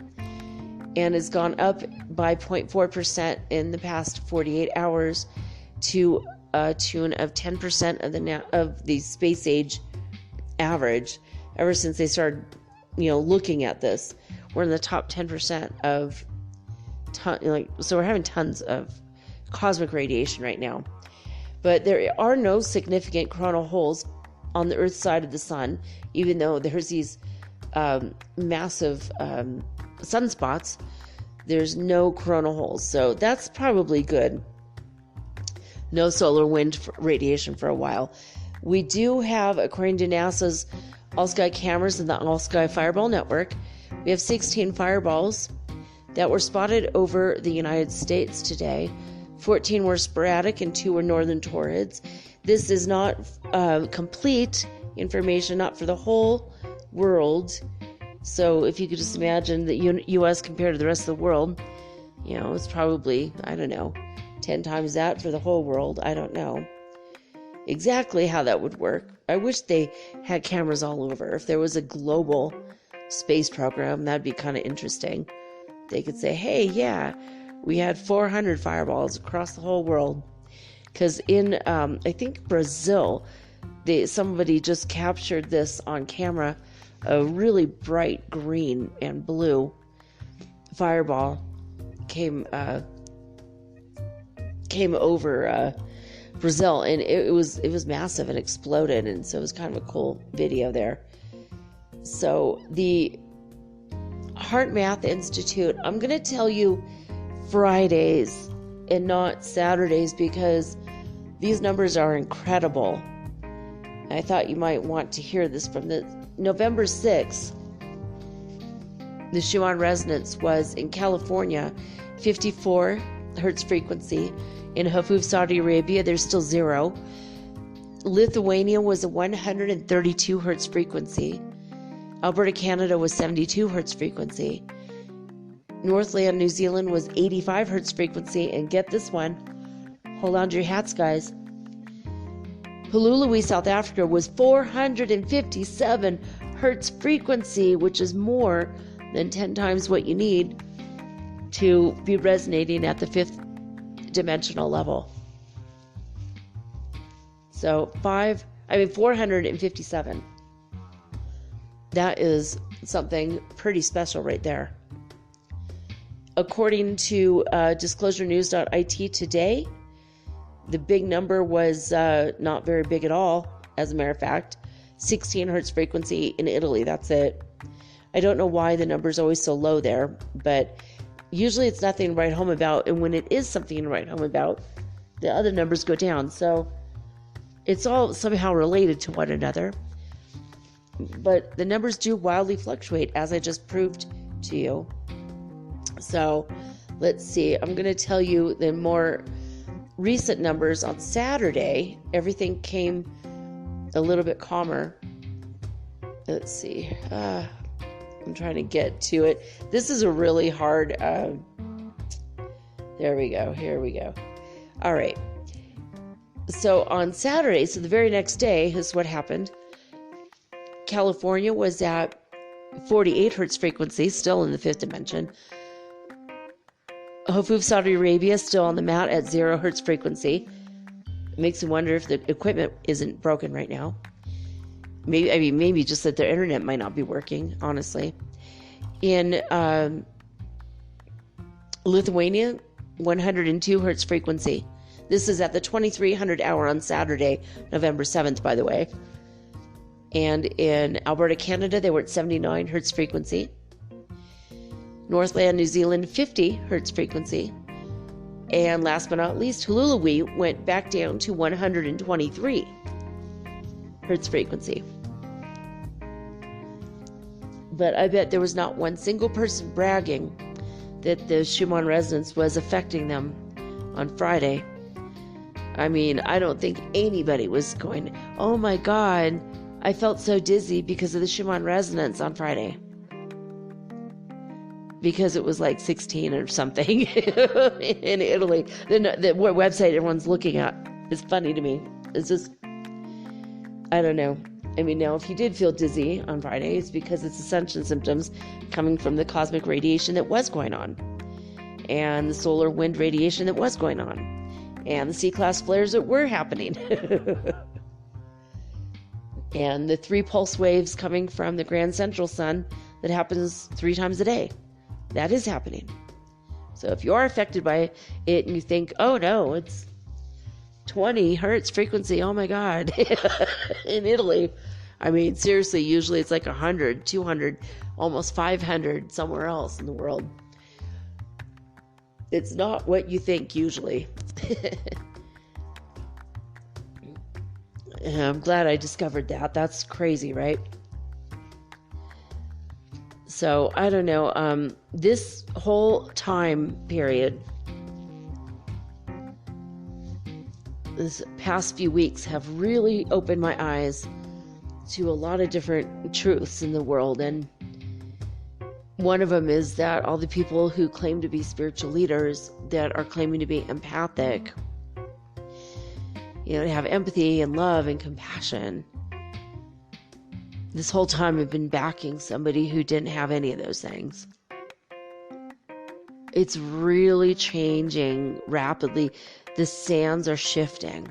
and has gone up by 0.4% in the past 48 hours to a tune of 10% of the space age average ever since they started, looking at this. We're in the top 10% of so we're having tons of cosmic radiation right now. But there are no significant coronal holes on the Earth's side of the sun, even though there's these massive sunspots. There's no coronal holes, so that's probably good. No solar wind radiation for a while. We do have, according to NASA's all-sky cameras and the all-sky fireball network, we have 16 fireballs that were spotted over the United States today. 14 were sporadic and 2 were northern torids. This is not complete information, not for the whole world. So if you could just imagine the U.S. compared to the rest of the world, it's probably, 10 times that for the whole world. I don't know exactly how that would work. I wish they had cameras all over. If there was a global space program, that'd be kind of interesting. They could say, hey, yeah, we had 400 fireballs across the whole world. Because in, I think, Brazil, somebody just captured this on camera, a really bright green and blue fireball came over Brazil, and it was massive and exploded, and so it was kind of a cool video there. So the Heart Math Institute, I'm going to tell you Fridays and not Saturdays because these numbers are incredible. I thought you might want to hear this from the November 6th. The Schumann Resonance was in California, 54 hertz frequency. In Hafuf, Saudi Arabia, there's still 0. Lithuania was a 132 hertz frequency. Alberta, Canada was 72 hertz frequency. Northland, New Zealand was 85 hertz frequency. And get this one. Hold on to your hats, guys. Hulului, South Africa was 457 hertz frequency, which is more than 10 times what you need to be resonating at the 5th dimensional level. So 457. That is something pretty special right there. According to disclosurenews.it today, the big number was not very big at all, as a matter of fact. 16 hertz frequency in Italy, that's it. I don't know why the number's always so low there, but usually it's nothing to write home about, and when it is something to write home about, the other numbers go down. So it's all somehow related to one another. But the numbers do wildly fluctuate, as I just proved to you. So let's see. I'm going to tell you the more recent numbers. On Saturday, everything came a little bit calmer. Let's see. I'm trying to get to it. This is a really hard... there we go. Here we go. All right. So on Saturday, so the very next day, is what happened. California was at 48 hertz frequency, still in the fifth dimension. Hofuf, Saudi Arabia, still on the mat at 0 hertz frequency. It makes me wonder if the equipment isn't broken right now. Maybe just that their internet might not be working, honestly. In Lithuania, 102 hertz frequency. This is at the 2300 hour on Saturday, November 7th, by the way. And in Alberta, Canada, they were at 79 hertz frequency. Northland, New Zealand, 50 hertz frequency. And last but not least, Hululu went back down to 123 hertz frequency. But I bet there was not one single person bragging that the Schumann Resonance was affecting them on Friday. I mean, I don't think anybody was going, oh my God, I felt so dizzy because of the Schumann Resonance on Friday. Because it was like 16 or something in Italy. The website everyone's looking at is funny to me. It's just, I don't know. I mean, now if you did feel dizzy on Friday, it's because it's ascension symptoms coming from the cosmic radiation that was going on, and the solar wind radiation that was going on, and the C-class flares that were happening. And the 3 pulse waves coming from the grand central sun that happens 3 times a day. That is happening. So if you are affected by it and you think, oh no, it's 20 hertz frequency, oh my God, in Italy. I mean, seriously, usually it's like 100, 200, almost 500 somewhere else in the world. It's not what you think usually. I'm glad I discovered that. That's crazy, right? So, I don't know. This whole time period, this past few weeks have really opened my eyes to a lot of different truths in the world. And one of them is that all the people who claim to be spiritual leaders that are claiming to be empathic, to have empathy and love and compassion, this whole time have been backing somebody who didn't have any of those things. It's really changing rapidly. The sands are shifting.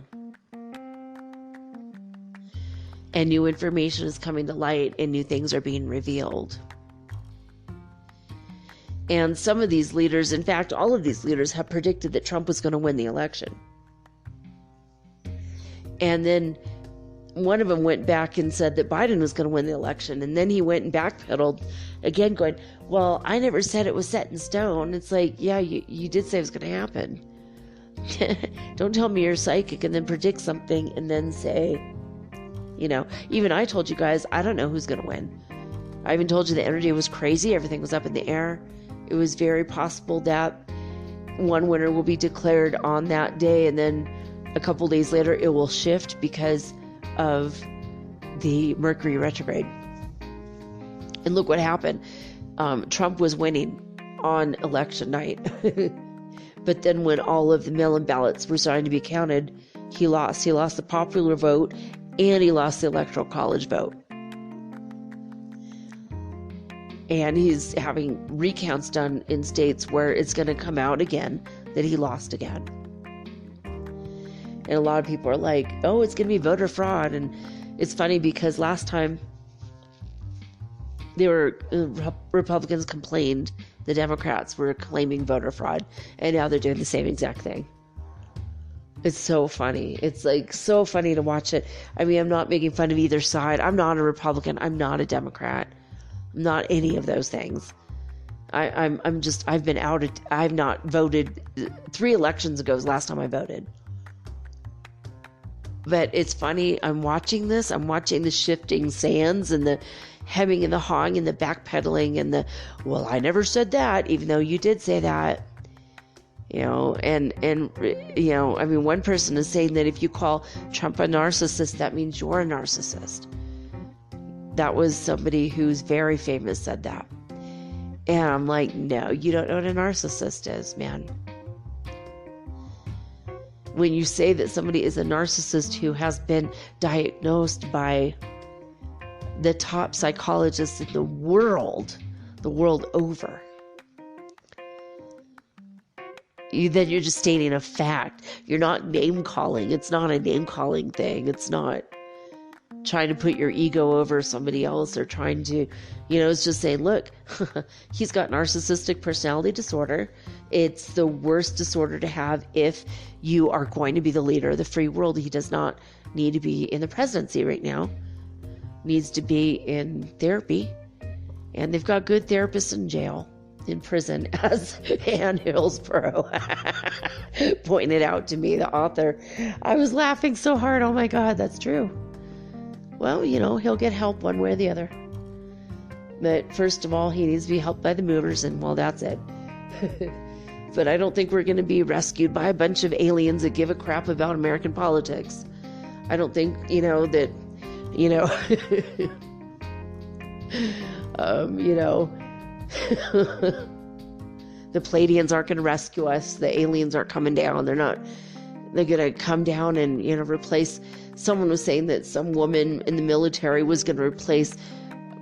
And new information is coming to light and new things are being revealed. And some of these leaders, in fact, all of these leaders have predicted that Trump was going to win the election. And then one of them went back and said that Biden was going to win the election. And then he went and backpedaled again going, well, I never said it was set in stone. It's like, yeah, you did say it was going to happen. Don't tell me you're psychic and then predict something and then say, even I told you guys, I don't know who's going to win. I even told you the energy was crazy. Everything was up in the air. It was very possible that one winner will be declared on that day. And then a couple days later, it will shift because of the Mercury retrograde. And look what happened. Trump was winning on election night. But then when all of the mail-in ballots were starting to be counted, he lost. He lost the popular vote and he lost the electoral college vote. And he's having recounts done in states where it's going to come out again that he lost again. And a lot of people are like, oh, it's going to be voter fraud. And it's funny because last time Republicans complained the Democrats were claiming voter fraud, and now they're doing the same exact thing. It's so funny. It's like so funny to watch it. I mean, I'm not making fun of either side. I'm not a Republican. I'm not a Democrat. I'm not any of those things. I've been outed. I've not voted. 3 elections ago was the last time I voted. But it's funny. I'm watching this. I'm watching the shifting sands and the hemming and the hawing and the backpedaling and the, well, I never said that, even though you did say that. I mean, one person is saying that if you call Trump a narcissist, that means you're a narcissist. That was somebody who's very famous said that. And I'm like, no, you don't know what a narcissist is, man. when you say that somebody is a narcissist who has been diagnosed by the top psychologists in the world over, then you're just stating a fact. You're not name calling. It's not a name calling thing. It's not trying to put your ego over somebody else or trying to, it's just saying, look, he's got narcissistic personality disorder. It's the worst disorder to have if you are going to be the leader of the free world. He does not need to be in the presidency right now. Needs to be in therapy. And they've got good therapists in jail, in prison, as Ann Hillsborough pointed out to me, the author. I was laughing so hard. Oh my God, that's true. Well, he'll get help one way or the other. But first of all, he needs to be helped by the movers, and well, that's it. But I don't think we're going to be rescued by a bunch of aliens that give a crap about American politics. I don't think, that, the Pleiadians aren't going to rescue us. The aliens aren't coming down. They're going to come down and, replace. Someone was saying that some woman in the military was going to replace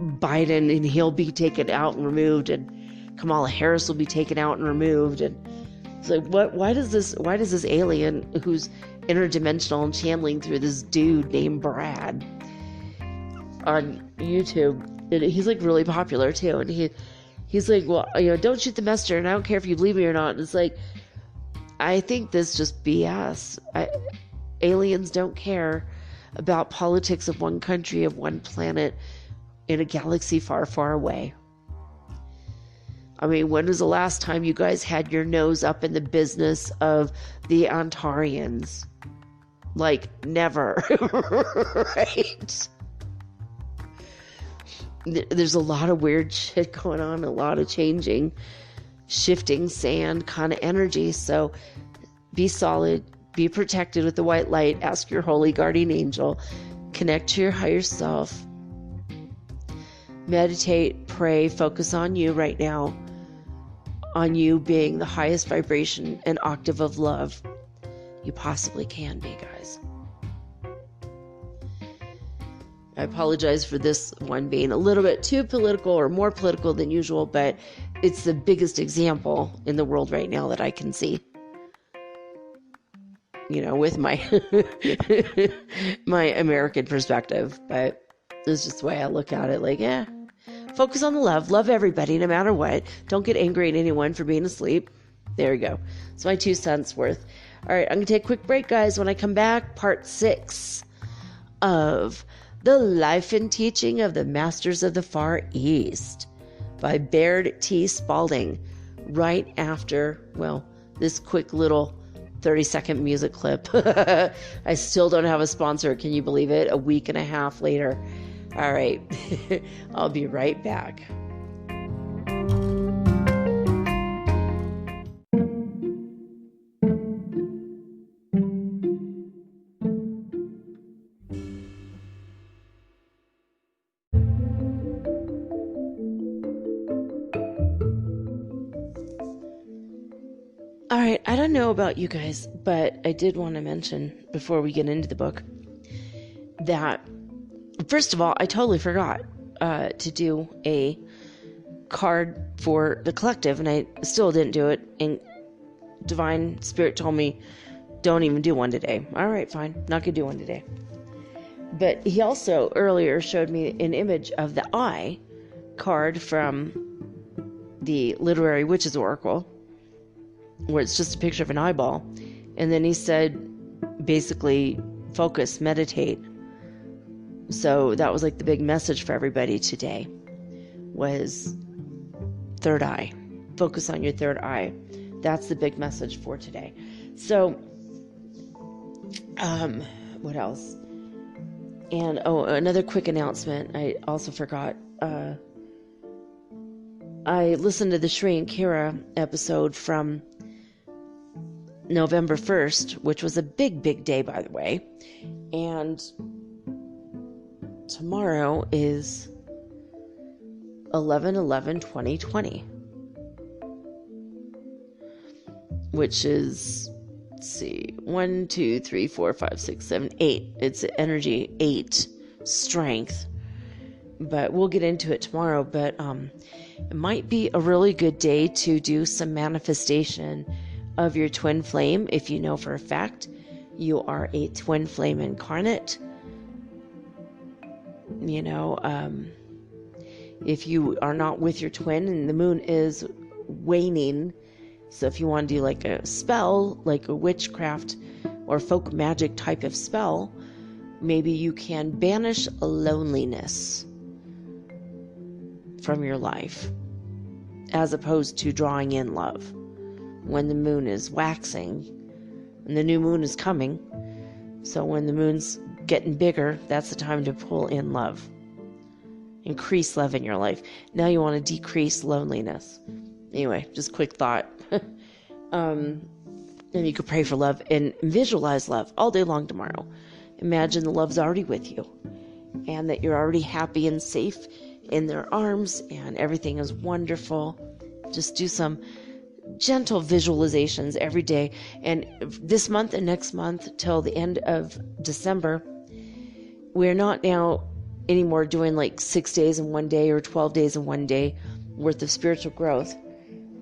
Biden, and he'll be taken out and removed, and Kamala Harris will be taken out and removed. And it's like, why does this alien who's interdimensional and channeling through this dude named Brad on YouTube, and he's like really popular too, and he's like, well, don't shoot the messenger, and I don't care if you believe me or not. And it's like, I think this just BS. Aliens don't care about politics of one country, of one planet, in a galaxy far, far away. I mean, when was the last time you guys had your nose up in the business of the Ontarians? Like, never, right? There's a lot of weird shit going on, a lot of changing, shifting sand kind of energy. So be solid, be protected with the white light, ask your holy guardian angel, connect to your higher self, meditate, pray, focus on you right now, on you being the highest vibration and octave of love you possibly can be, guys. I apologize for this one being a little bit too political or more political than usual, but it's the biggest example in the world right now that I can see. With my my American perspective, but it's just the way I look at it. Like, focus on the love everybody, no matter what. Don't get angry at anyone for being asleep. There you go. It's my 2 cents worth. All right, I'm gonna take a quick break, guys. When I come back, part 6 of The Life and Teaching of the Masters of the Far East by Baird T. Spalding, right after, this quick little 30-second music clip. I still don't have a sponsor. Can you believe it? A week and a half later. All right. I'll be right back. All right, I don't know about you guys, but I did want to mention before we get into the book that, first of all, I totally forgot to do a card for the collective, and I still didn't do it, and Divine Spirit told me, don't even do one today. All right, fine, not going to do one today. But he also earlier showed me an image of the eye card from the Literary Witches Oracle, where it's just a picture of an eyeball. And then he said, basically, focus, meditate. So that was like the big message for everybody today, was third eye. Focus on your third eye. That's the big message for today. So, what else? And, another quick announcement. I also forgot. I listened to the Shri and Kira episode from November 1st, which was a big, big day, by the way. And tomorrow is 11/11/2020, which is see, 1, 2, 3, 4, 5, 6, 7, 8. It's energy 8, strength. But we'll get into it tomorrow. But it might be a really good day to do some manifestation of your twin flame. If you know for a fact you are a twin flame incarnate, if you are not with your twin and the moon is waning, so if you want to do like a spell, like a witchcraft or folk magic type of spell, maybe you can banish loneliness from your life as opposed to drawing in love. When the moon is waxing and the new moon is coming, so when the moon's getting bigger, that's the time to pull in love. Increase love in your life. Now you want to decrease loneliness. Anyway, just quick thought. And you could pray for love and visualize love all day long tomorrow. Imagine the love's already with you and that you're already happy and safe in their arms and everything is wonderful. Just do some gentle visualizations every day. And this month and next month till the end of December, we're not now anymore doing like 6 days in one day or 12 days in one day worth of spiritual growth.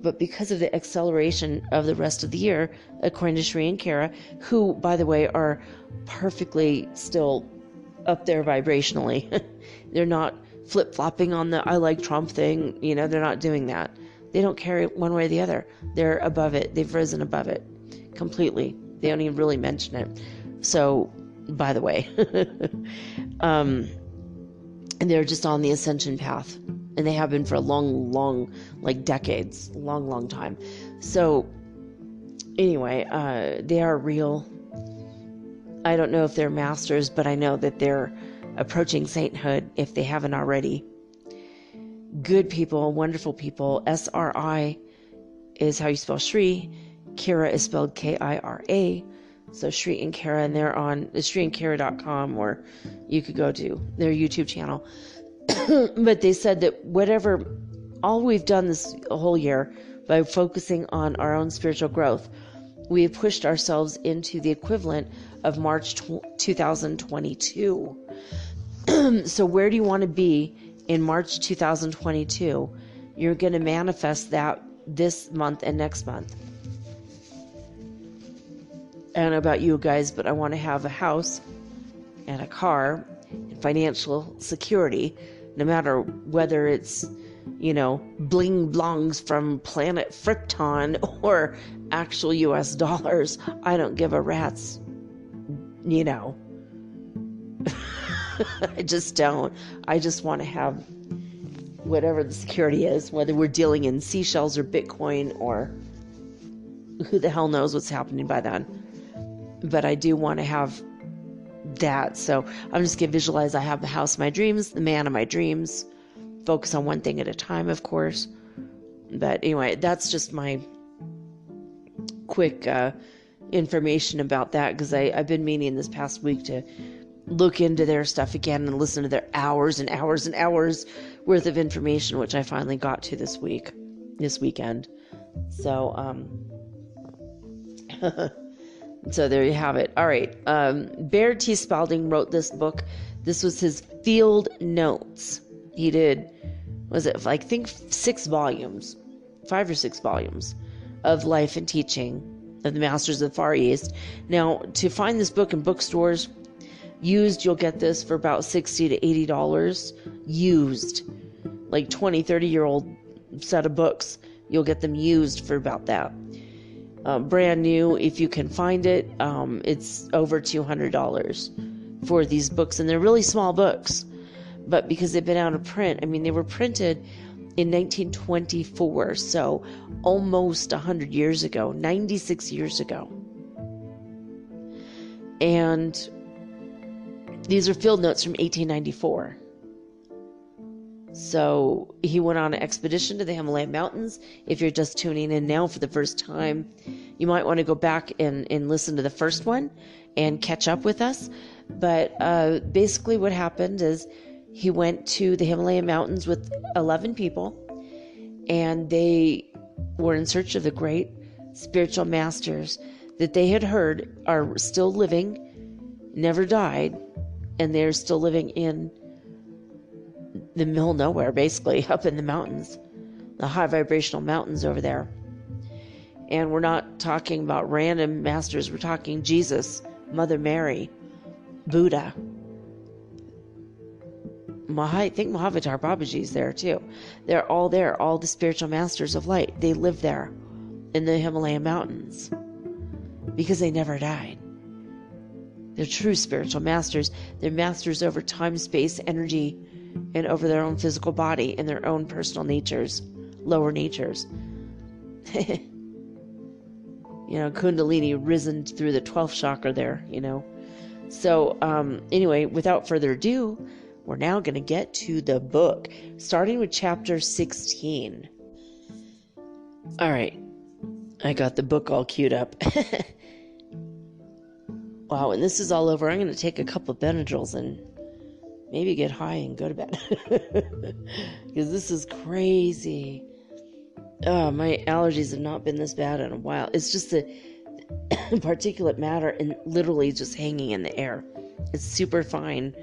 But because of the acceleration of the rest of the year, according to Sri and Kara, who, by the way, are perfectly still up there vibrationally. They're not flip-flopping on the I like Trump thing. They're not doing that. They don't care one way or the other. They're above it. They've risen above it completely. They don't even really mention it. So, by the way, and they're just on the ascension path. And they have been for a long, like decades, long time. So anyway, they are real. I don't know if they're masters, but I know that they're approaching sainthood if they haven't already. Good people, wonderful people. SRI is how you spell Shri. Kira is spelled Kira. So Shri and Kara, and they're on shriandkara.com, or you could go to their YouTube channel. But they said that all we've done this whole year by focusing on our own spiritual growth, we have pushed ourselves into the equivalent of March 2022. So where do you want to be in March 2022? You're going to manifest that this month and next month. I don't know about you guys, but I want to have a house and a car and financial security, no matter whether it's, bling blongs from planet Krypton or actual US dollars. I don't give a rat's, I just don't. I just want to have whatever the security is, whether we're dealing in seashells or Bitcoin or who the hell knows what's happening by then. But I do want to have that. So I'm just going to visualize I have the house of my dreams, the man of my dreams. Focus on one thing at a time, of course. But anyway, that's just my quick information about that, because I've been meaning this past week to look into their stuff again and listen to their hours and hours and hours worth of information, which I finally got to this weekend. So, so there you have it. All right. Bear T. Spalding wrote this book. This was his field notes. He did, I think 6 volumes, 5 or 6 volumes of life and teaching of the Masters of the Far East. Now, to find this book in bookstores, used, you'll get this for about $60 to $80. Used, like 20, 30-year-old set of books, you'll get them used for about that. Brand new, if you can find it, it's over $200 for these books, and they're really small books. But because they've been out of print, they were printed in 1924, so almost 100 years ago, 96 years ago. And these are field notes from 1894. So he went on an expedition to the Himalayan mountains. If you're just tuning in now for the first time, you might want to go back and listen to the first one and catch up with us. But basically what happened is he went to the Himalayan mountains with 11 people, and they were in search of the great spiritual masters that they had heard are still living, never died, and they're still living in the middle of nowhere, basically, up in the mountains, the high vibrational mountains over there. And we're not talking about random masters. We're talking Jesus, Mother Mary, Buddha. I think Mahavatar Babaji's there too. They're all there, all the spiritual masters of light. They live there in the Himalayan mountains because they never died. They're true spiritual masters. They're masters over time, space, energy, and over their own physical body and their own personal natures, lower natures. Kundalini risen through the 12th chakra there, So anyway, without further ado, we're now going to get to the book, starting with chapter 16. All right. I got the book all queued up. Wow, when this is all over, I'm going to take a couple of Benadryls and maybe get high and go to bed. Because this is crazy. Oh, my allergies have not been this bad in a while. It's just the particulate matter and literally just hanging in the air. It's super fine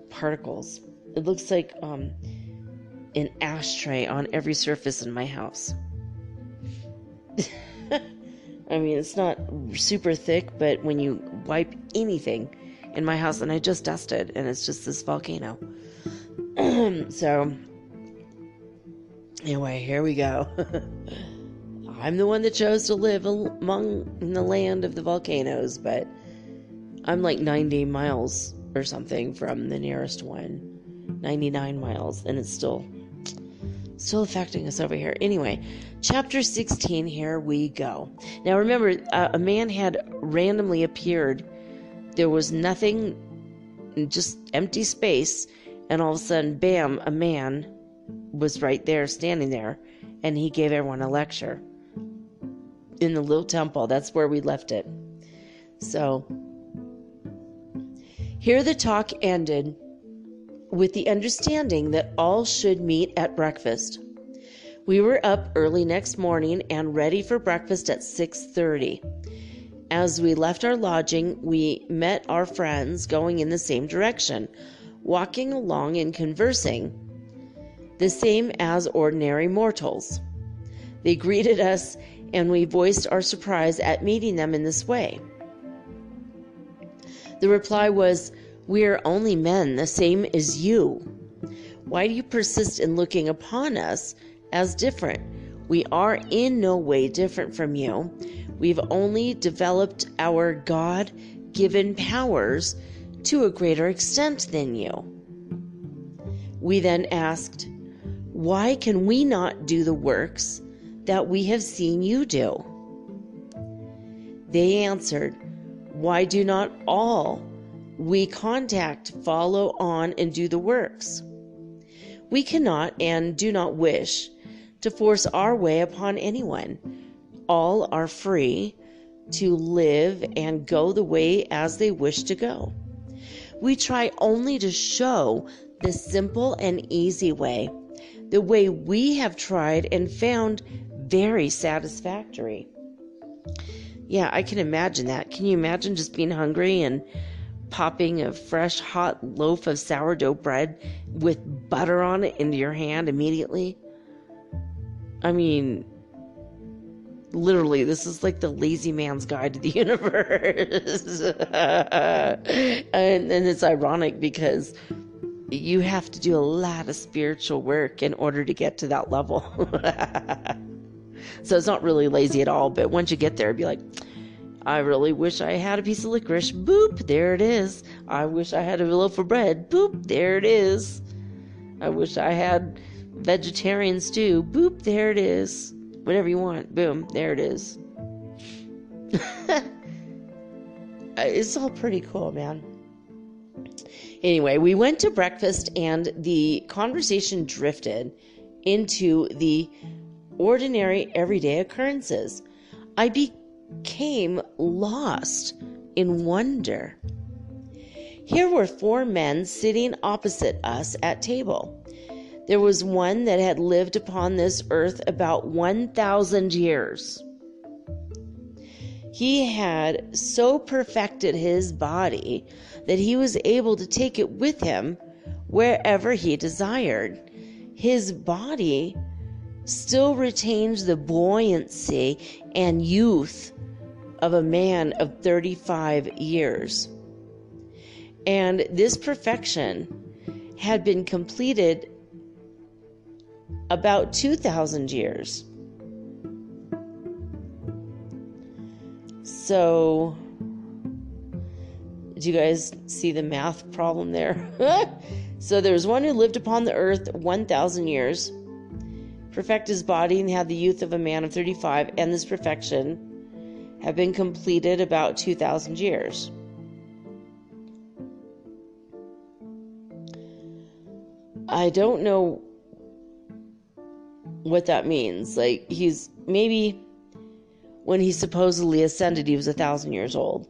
particles. It looks like an ashtray on every surface in my house. I mean, it's not super thick, but when you wipe anything in my house, and I just dusted, and it's just this volcano. So, anyway, here we go. I'm the one that chose to live in the land of the volcanoes, but I'm like 90 miles or something from the nearest one. 99 miles, and it's still affecting us over here. Anyway, chapter 16, here we go. Now remember, a man had randomly appeared. There was nothing, just empty space, and all of a sudden, bam, a man was right there, standing there, and he gave everyone a lecture in the little temple. That's where we left it. So here the talk ended with the understanding that all should meet at breakfast. We were up early next morning and ready for breakfast at 6:30. As we left our lodging, we met our friends going in the same direction, walking along and conversing, the same as ordinary mortals. They greeted us, and we voiced our surprise at meeting them in this way. The reply was, "We are only men, the same as you. Why do you persist in looking upon us as different? We are in no way different from you. We've only developed our God-given powers to a greater extent than you." We then asked, "Why can we not do the works that we have seen you do?" They answered, "Why do not all we contact follow on and do the works? We cannot and do not wish to force our way upon anyone. All are free to live and go the way as they wish to go. We try only to show the simple and easy way, the way we have tried and found very satisfactory." Yeah, I can imagine that. Can you imagine just being hungry and popping a fresh hot loaf of sourdough bread with butter on it into your hand immediately? I mean, literally, this is like the lazy man's guide to the universe. and it's ironic because you have to do a lot of spiritual work in order to get to that level. So it's not really lazy at all, but once you get there, it'd be like, I really wish I had a piece of licorice. Boop, there it is. I wish I had a loaf of bread. Boop, there it is. I wish I had vegetarian stew. Boop, there it is. Whatever you want. Boom, there it is. It's all pretty cool, man. Anyway, we went to breakfast and the conversation drifted into the ordinary everyday occurrences. I became lost in wonder. Here were 4 men sitting opposite us at table. There was one that had lived upon this earth about 1,000 years. He had so perfected his body that he was able to take it with him wherever he desired. His body still retains the buoyancy and youth of a man of 35 years. And this perfection had been completed about 2,000 years. So, do you guys see the math problem there? So there's one who lived upon the earth 1,000 years, perfected his body and had the youth of a man of 35, and this perfection had been completed about 2,000 years. I don't know what that means. Like, he's maybe when he supposedly ascended, he was 1,000 years old,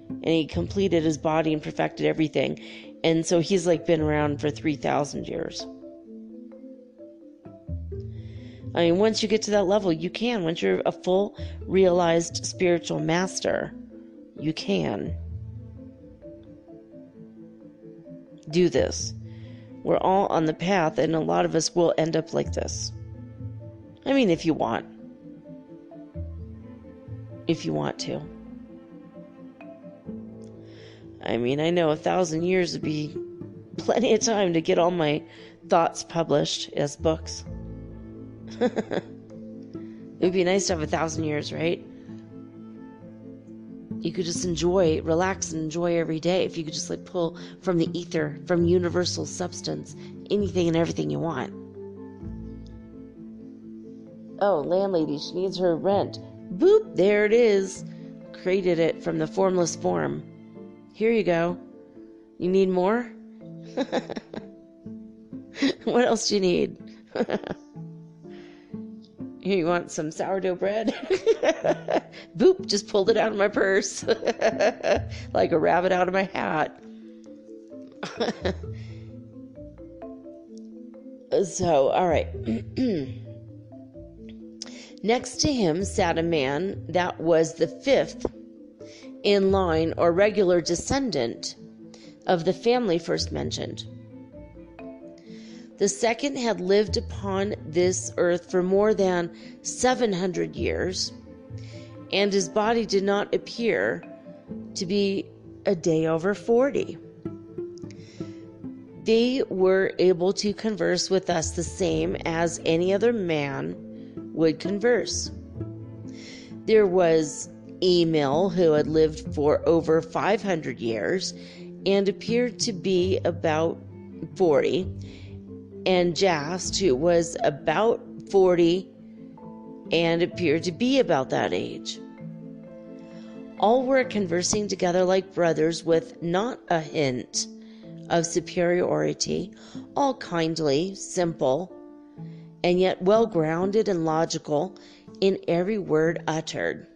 and he completed his body and perfected everything. And so he's like been around for 3,000 years. I mean, once you get to that level, you can. Once you're a full realized spiritual master, you can do this. We're all on the path, and a lot of us will end up like this. I mean, if you want. If you want to. I mean, I know 1,000 years would be plenty of time to get all my thoughts published as books. It would be nice to have 1,000 years, right? You could just enjoy, relax and enjoy every day if you could just like pull from the ether, from universal substance, anything and everything you want. Oh, landlady, she needs her rent. Boop, there it is. Created it from the formless form. Here you go. You need more? What else do you need? Here, you want some sourdough bread? Boop, just pulled it out of my purse. Like a rabbit out of my hat. So, all right. Next to him sat a man that was the fifth in line or regular descendant of the family first mentioned. The second had lived upon this earth for more than 700 years, and his body did not appear to be a day over 40. They were able to converse with us the same as any other man would converse. There was Emil, who had lived for over 500 years and appeared to be about 40, and Jast, who was about 40 and appeared to be about that age. All were conversing together like brothers with not a hint of superiority, all kindly, simple, and yet well grounded and logical in every word uttered,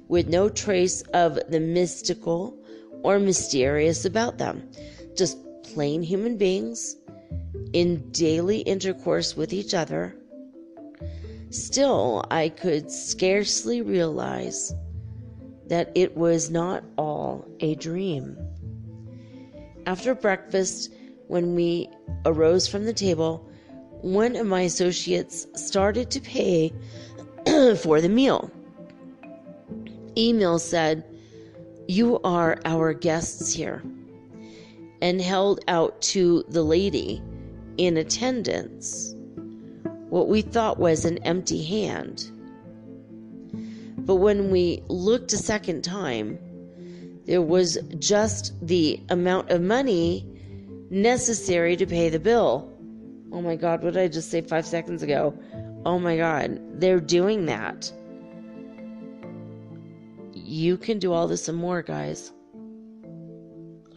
with no trace of the mystical or mysterious about them, just plain human beings in daily intercourse with each other. Still, I could scarcely realize that it was not all a dream. After breakfast, when we arose from the table, one of my associates started to pay for the meal. Emil said, "You are our guests here," and held out to the lady in attendance what we thought was an empty hand. But when we looked a second time, there was just the amount of money necessary to pay the bill. Oh my God, what did I just say 5 seconds ago? Oh my God, they're doing that. You can do all this and more, guys.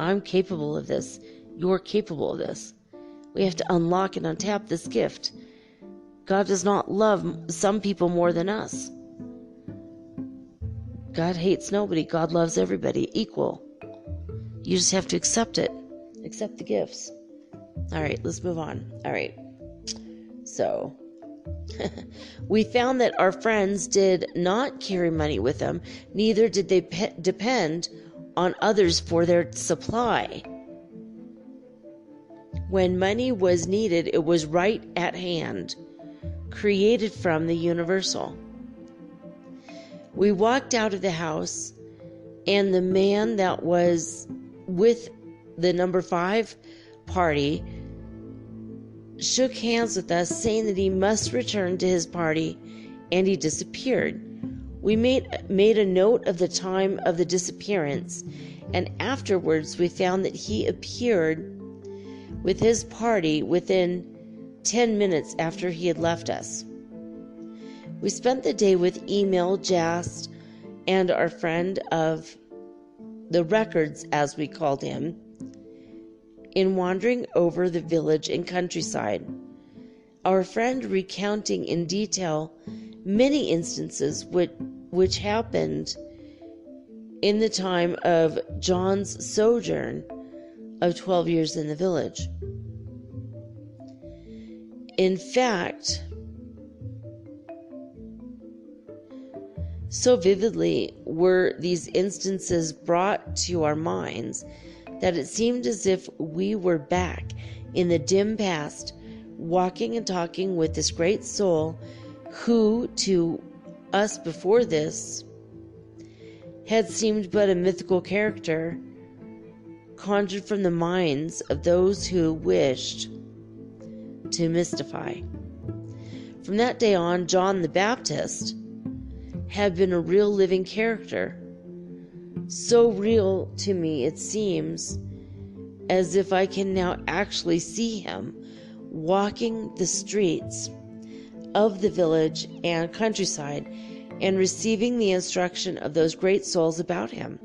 I'm capable of this. You're capable of this. We have to unlock and untap this gift. God does not love some people more than us. God hates nobody. God loves everybody equal. You just have to accept it. Accept the gifts. All right, let's move on. All right. So, We found that our friends did not carry money with them, neither did they depend on others for their supply. When money was needed, it was right at hand, created from the universal. We walked out of the house, and the man that was with the number 5 party shook hands with us, saying that he must return to his party, and he disappeared. We made a note of the time of the disappearance, and afterwards we found that he appeared with his party within 10 minutes after he had left us. We spent the day with Emil, Jast, and our friend of the records, as we called him, in wandering over the village and countryside. Our friend recounting in detail many instances which happened in the time of John's sojourn of 12 years in the village. In fact, so vividly were these instances brought to our minds that it seemed as if we were back in the dim past, walking and talking with this great soul who, to us before this, had seemed but a mythical character conjured from the minds of those who wished to mystify. From that day on, John the Baptist had been a real living character. So real to me, it seems as if I can now actually see him walking the streets of the village and countryside and receiving the instruction of those great souls about him,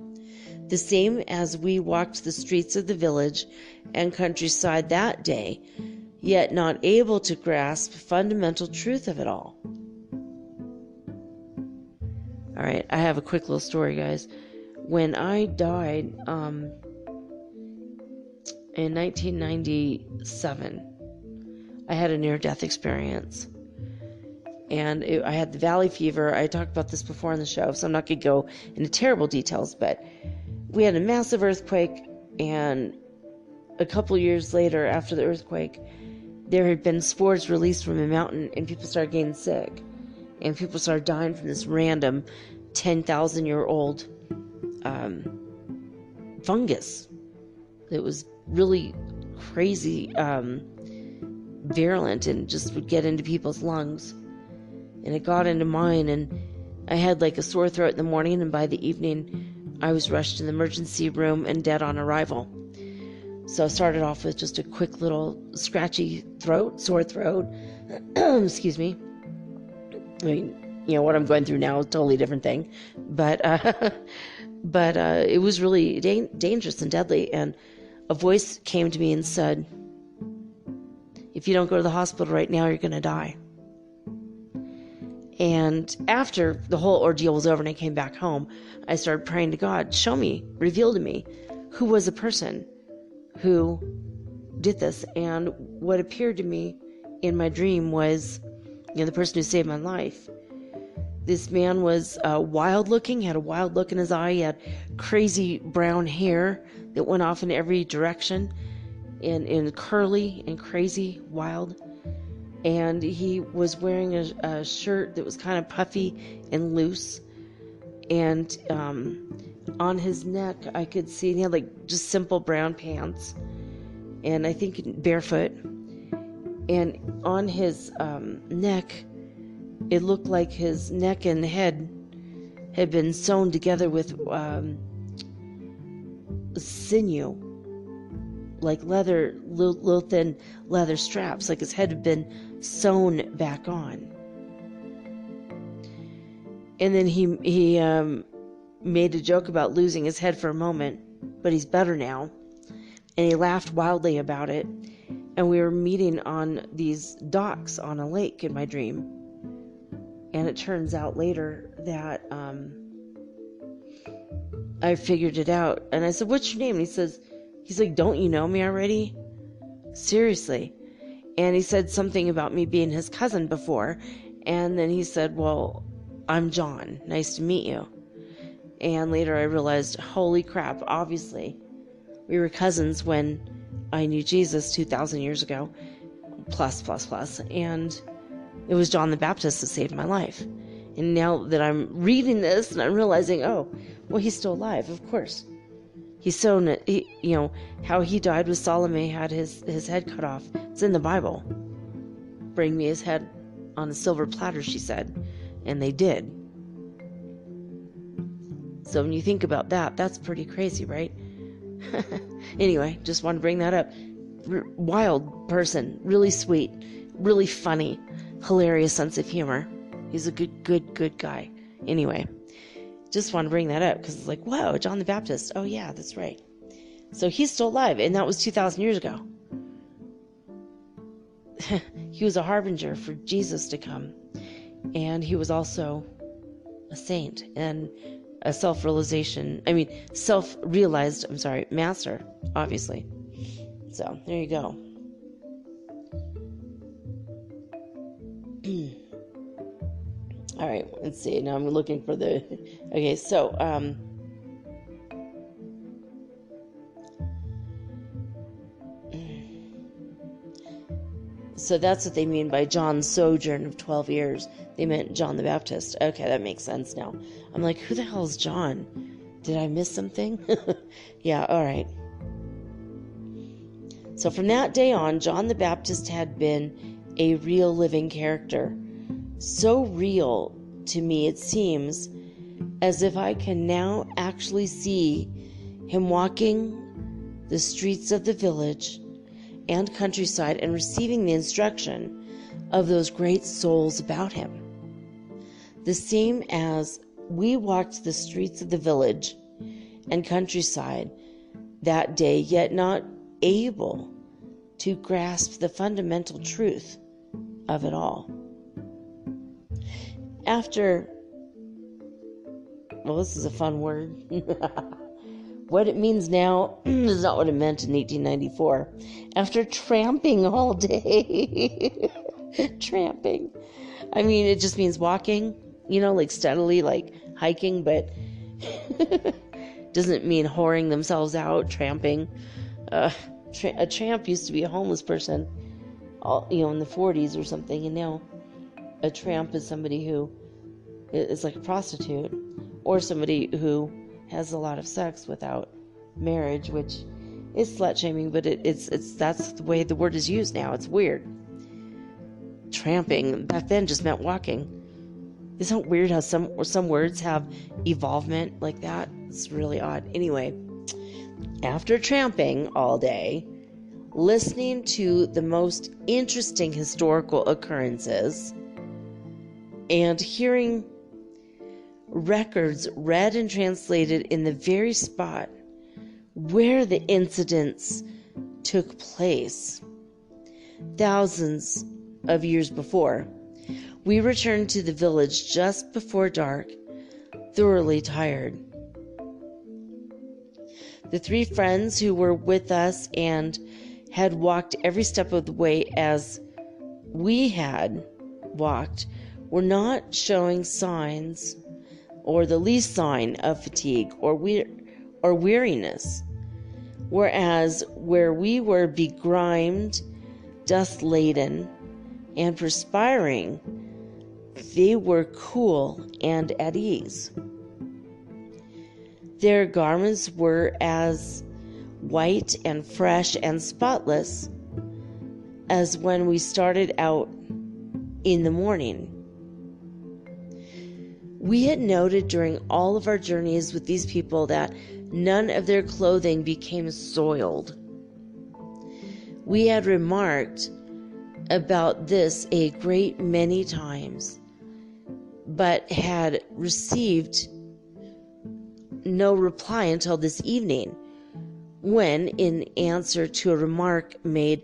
the same as we walked the streets of the village and countryside that day, yet not able to grasp fundamental truth of it all. All right, I have a quick little story, guys. When I died in 1997, I had a near-death experience. And I had the valley fever. I talked about this before on the show, so I'm not going to go into terrible details, but we had a massive earthquake, and a couple years later, after the earthquake, there had been spores released from a mountain, and people started getting sick. And people started dying from this random 10,000-year-old fungus. It was really crazy, virulent, and just would get into people's lungs. And it got into mine, and I had like a sore throat in the morning, and by the evening, I was rushed to the emergency room and dead on arrival. So I started off with just a quick little scratchy throat, sore throat. Excuse me. I mean, you know, what I'm going through now is a totally different thing. But it was really dangerous and deadly. And a voice came to me and said, if you don't go to the hospital right now, you're going to die. And after the whole ordeal was over and I came back home, I started praying to God, show me, reveal to me who was the person who did this. And what appeared to me in my dream was, you know, the person who saved my life. This man was wild looking, had a wild look in his eye. He had crazy brown hair that went off in every direction, and curly and crazy, wild. And he was wearing a shirt that was kind of puffy and loose. And on his neck, I could see he had like just simple brown pants. And I think barefoot. And on his neck, it looked like his neck and head had been sewn together with sinew. Like leather, little thin leather straps, like his head had been sewn back on. And then he made a joke about losing his head for a moment, but he's better now. And he laughed wildly about it. And we were meeting on these docks on a lake in my dream. And it turns out later that I figured it out. And I said, what's your name? And he's like, don't you know me already? Seriously. And he said something about me being his cousin before. And then he said, well, I'm John. Nice to meet you. And later I realized, holy crap, obviously, we were cousins when I knew Jesus 2,000 years ago. Plus. And it was John the Baptist that saved my life. And now that I'm reading this and I'm realizing, oh, well, he's still alive, of course. He's so, how he died with Salome had his head cut off. It's in the Bible. Bring me his head on a silver platter, she said. And they did. So when you think about that, that's pretty crazy, right? Anyway, just want to bring that up. Wild person, really sweet, really funny, hilarious sense of humor. He's a good guy. Anyway, just want to bring that up because it's like, wow, John the Baptist. Oh yeah, that's right. So he's still alive, and that was 2,000 years ago. He was a harbinger for Jesus to come, and he was also a saint and a self-realized master, obviously. So there you go. All right, let's see. Now I'm looking for the... Okay, so... So that's what they mean by John's sojourn of 12 years. They meant John the Baptist. Okay, that makes sense now. I'm like, who the hell is John? Did I miss something? Yeah, all right. So from that day on, John the Baptist had been a real living character. So real to me, it seems as if I can now actually see him walking the streets of the village and countryside and receiving the instruction of those great souls about him. The same as we walked the streets of the village and countryside that day, yet not able to grasp the fundamental truth of it all. This is a fun word. What it means now is not what it meant in 1894. After tramping all day. Tramping. I mean, it just means walking, like steadily, like hiking, but doesn't mean whoring themselves out, tramping. A tramp used to be a homeless person, in the 40s or something, and now a tramp is somebody who is like a prostitute, or somebody who has a lot of sex without marriage, which is slut shaming, but it's that's the way the word is used now. It's weird. Tramping back then just meant walking. Isn't it weird how some words have evolvement like that? It's really odd. Anyway, after tramping all day, listening to the most interesting historical occurrences, and hearing records read and translated in the very spot where the incidents took place thousands of years before, we returned to the village just before dark, thoroughly tired. The three friends who were with us and had walked every step of the way as we had walked were not showing signs or the least sign of fatigue or weariness, whereas where we were begrimed, dust-laden, and perspiring, they were cool and at ease. Their garments were as white and fresh and spotless as when we started out in the morning. We had noted during all of our journeys with these people that none of their clothing became soiled. We had remarked about this a great many times, but had received no reply until this evening, when, in answer to a remark made,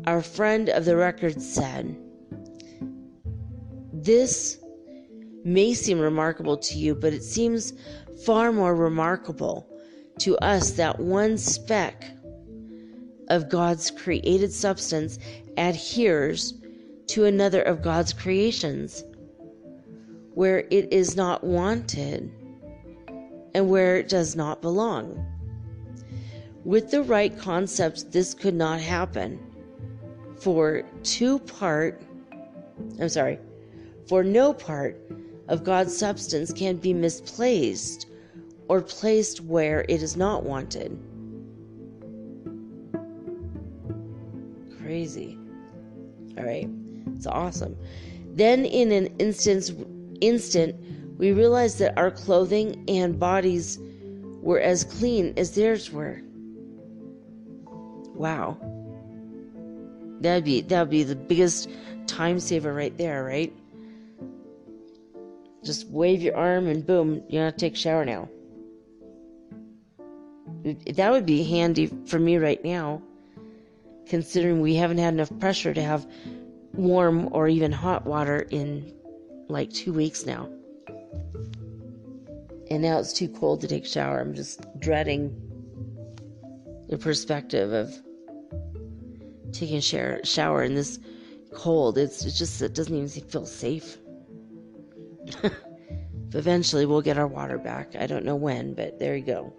our friend of the record said, "This may seem remarkable to you, but it seems far more remarkable to us that one speck of God's created substance adheres to another of God's creations, where it is not wanted and where it does not belong. With the right concepts, this could not happen. For no part of God's substance can be misplaced or placed where it is not wanted. Crazy. All right, it's awesome. Then in an instant, we realized that our clothing and bodies were as clean as theirs were. Wow. That'd be the biggest time saver right there, right? Just wave your arm and boom, you don't have to take a shower now. That would be handy for me right now, considering we haven't had enough pressure to have warm or even hot water in like 2 weeks now. And now it's too cold to take a shower. I'm just dreading the perspective of taking a shower in this cold. It's just, it doesn't even feel safe. But eventually we'll get our water back. I don't know when, but there you go.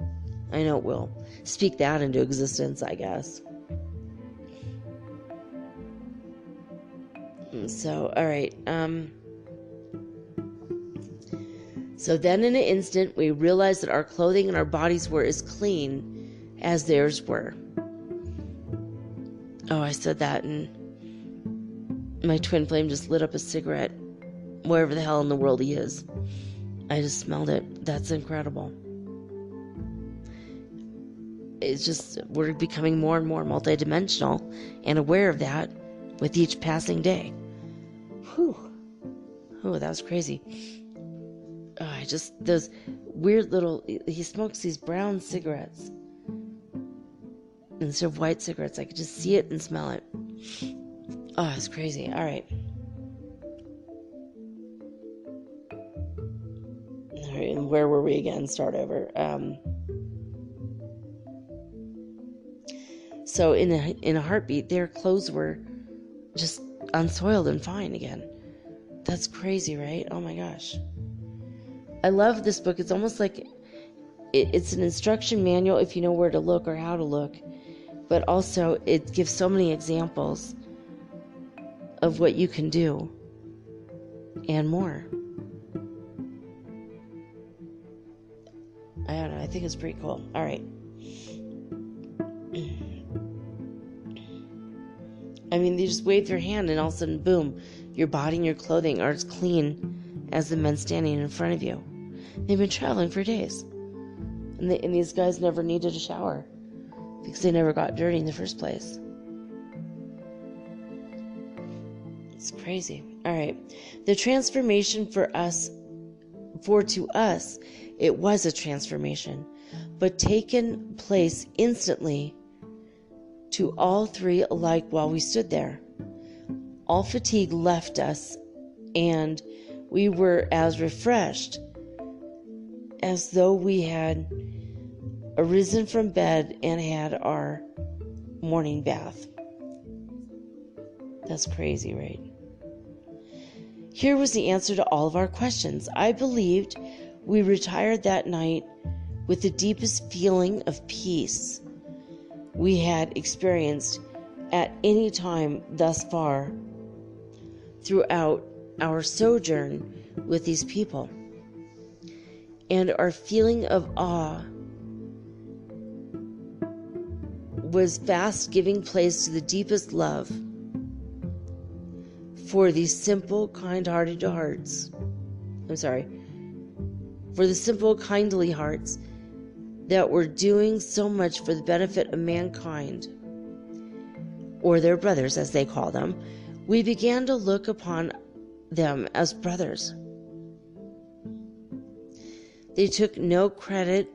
I know it will. Speak that into existence, I guess. So, all right. So then in an instant, we realized that our clothing and our bodies were as clean as theirs were. Oh, I said that, and my twin flame just lit up a cigarette wherever the hell in the world he is. I just smelled it. That's incredible. It's just, we're becoming more and more multidimensional and aware of that with each passing day. Whew. Oh, that was crazy. Those weird little, he smokes these brown cigarettes instead of white cigarettes. I could just see it and smell it. Oh, it's crazy. All right. All right, and where were we again? Start over. So in a heartbeat, their clothes were just unsoiled and fine again. That's crazy, right? Oh my gosh. I love this book. It's almost like it's an instruction manual if you know where to look or how to look, but also it gives so many examples of what you can do and more. I don't know. I think it's pretty cool. All right. I mean, they just wave their hand and all of a sudden, boom, your body and your clothing are as clean as the men standing in front of you. They've been traveling for days. And these guys never needed a shower because they never got dirty in the first place. It's crazy. All right. The transformation to us, it was a transformation, but taken place instantly to all three alike while we stood there. All fatigue left us, and we were as refreshed as though we had arisen from bed and had our morning bath. That's crazy, right? Here was the answer to all of our questions. I believed we retired that night with the deepest feeling of peace we had experienced at any time thus far throughout our sojourn with these people. And our feeling of awe was fast giving place to the deepest love for these simple, kind-hearted hearts. For the simple, kindly hearts that were doing so much for the benefit of mankind, or their brothers as they call them. We began to look upon them as brothers. They took no credit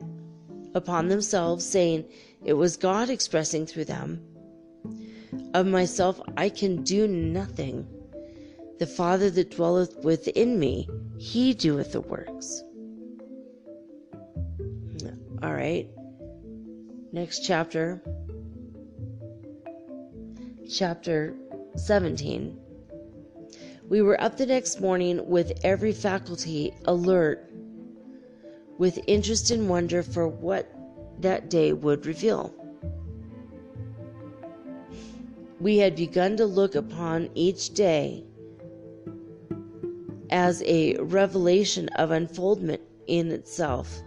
upon themselves, saying it was God expressing through them. Of myself I can do nothing. The Father that dwelleth within me, he doeth the works. All right. Next chapter. Chapter 17. We were up the next morning with every faculty alert, with interest and wonder for what that day would reveal. We had begun to look upon each day as a revelation of unfoldment in itself.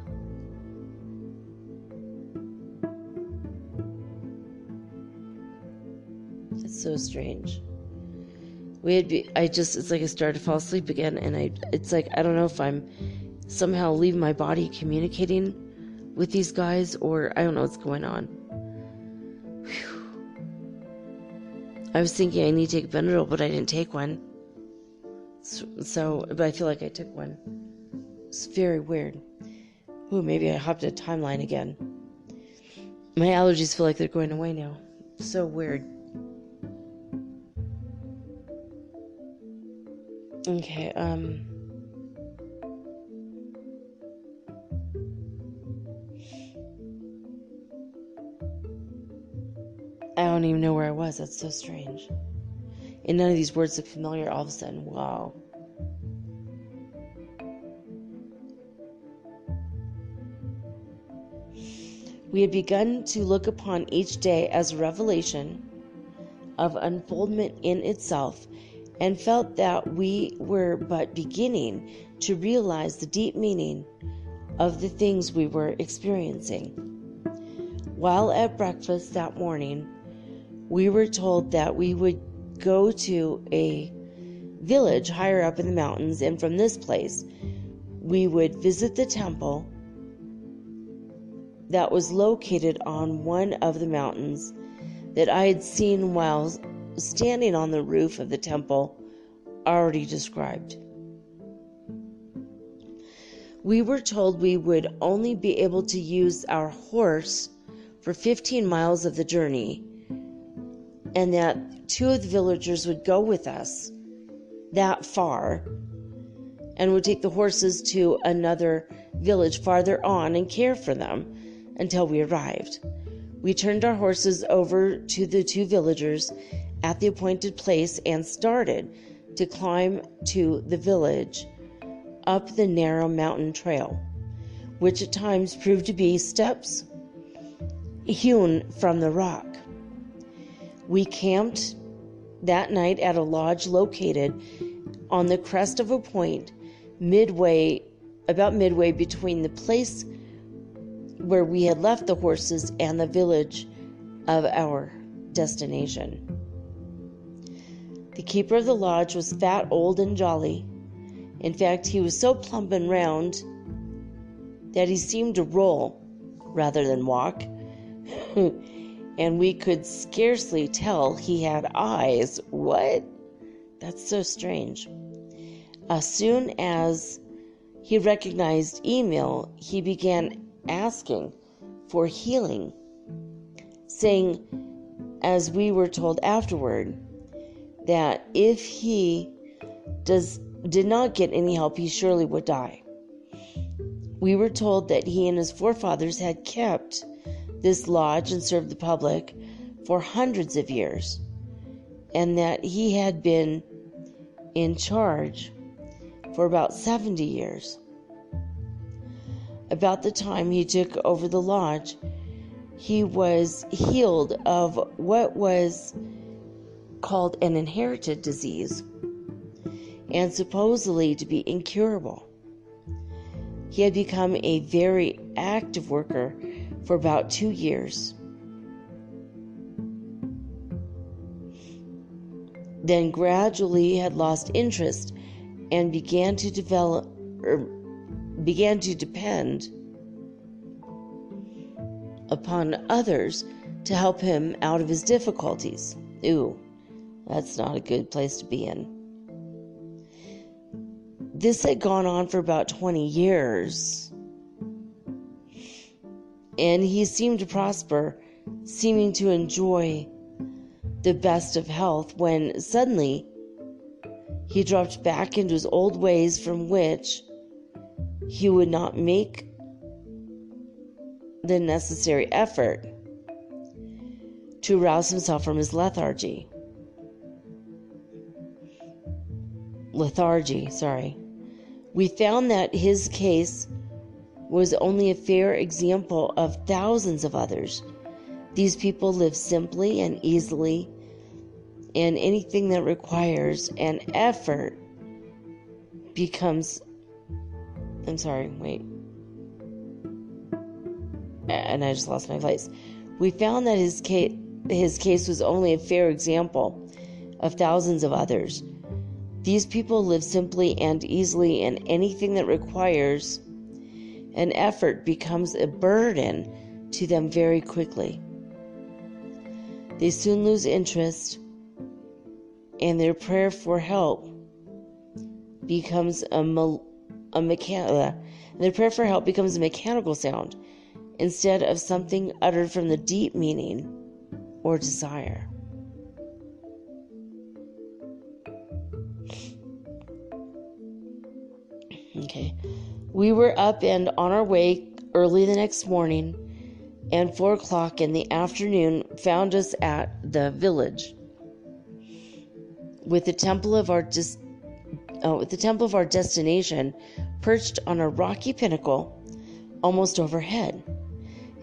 It's so strange. It's like I started to fall asleep again, and it's like, I don't know if I'm somehow leaving my body communicating with these guys, or I don't know what's going on. Whew. I was thinking I need to take Benadryl, but I didn't take one. But I feel like I took one. It's very weird. Ooh, maybe I hopped a timeline again. My allergies feel like they're going away now. So weird. Okay, I don't even know where I was. That's so strange. And none of these words look familiar all of a sudden. Wow. We had begun to look upon each day as a revelation of unfoldment in itself, and felt that we were but beginning to realize the deep meaning of the things we were experiencing. While at breakfast that morning, we were told that we would go to a village higher up in the mountains, and from this place, we would visit the temple that was located on one of the mountains that I had seen while standing on the roof of the temple already described. We were told we would only be able to use our horse for 15 miles of the journey, and that 2 of the villagers would go with us that far and would take the horses to another village farther on and care for them until we arrived. We turned our horses over to the 2 villagers at the appointed place and started to climb to the village up the narrow mountain trail, which at times proved to be steps hewn from the rock. We camped that night at a lodge located on the crest of a point about midway between the place where we had left the horses and the village of our destination. The keeper of the lodge was fat, old, and jolly. In fact, he was so plump and round that he seemed to roll rather than walk, and we could scarcely tell he had eyes. What? That's so strange. As soon as he recognized Emil, he began asking for healing, saying, as we were told afterward, that if he did not get any help, he surely would die. We were told that he and his forefathers had kept this lodge and served the public for hundreds of years, and that he had been in charge for about 70 years. About the time he took over the lodge, he was healed of what was called an inherited disease, and supposedly to be incurable. He had become a very active worker for about 2 years. Then gradually had lost interest and began to depend upon others to help him out of his difficulties. Ooh, that's not a good place to be in. This had gone on for about 20 years, and he seemed to prosper, seeming to enjoy the best of health, when suddenly he dropped back into his old ways, from which he would not make the necessary effort to rouse himself from his lethargy. lethargy, We found that his case was only a fair example of thousands of others. These people live simply and easily, and anything that requires an effort becomes... And I just lost my place. We found that his case was only a fair example of thousands of others. These people live simply and easily, and anything that requires an effort becomes a burden to them very quickly. They soon lose interest, and their prayer for help becomes a mechanical sound instead of something uttered from the deep meaning or desire. Okay. We were up and on our way early the next morning, and 4 o'clock in the afternoon found us at the village, with the temple of our destination perched on a rocky pinnacle almost overhead.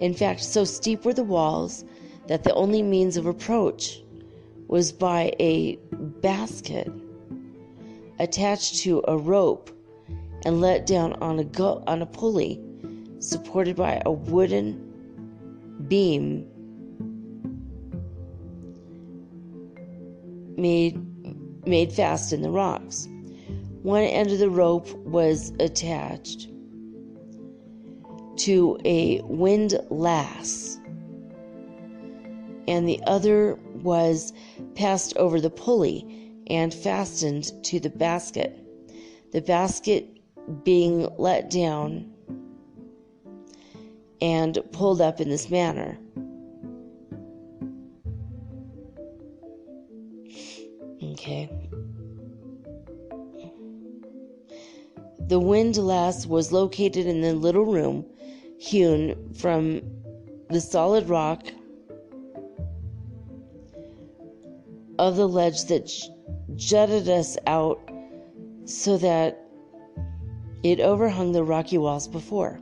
In fact, so steep were the walls that the only means of approach was by a basket attached to a rope and let down on a pulley supported by a wooden beam made fast in the rocks. One end of the rope was attached to a windlass, and the other was passed over the pulley and fastened to the basket. The basket being let down and pulled up in this manner. Okay. The windlass was located in the little room hewn from the solid rock of the ledge that jutted us out so that it overhung the rocky walls below.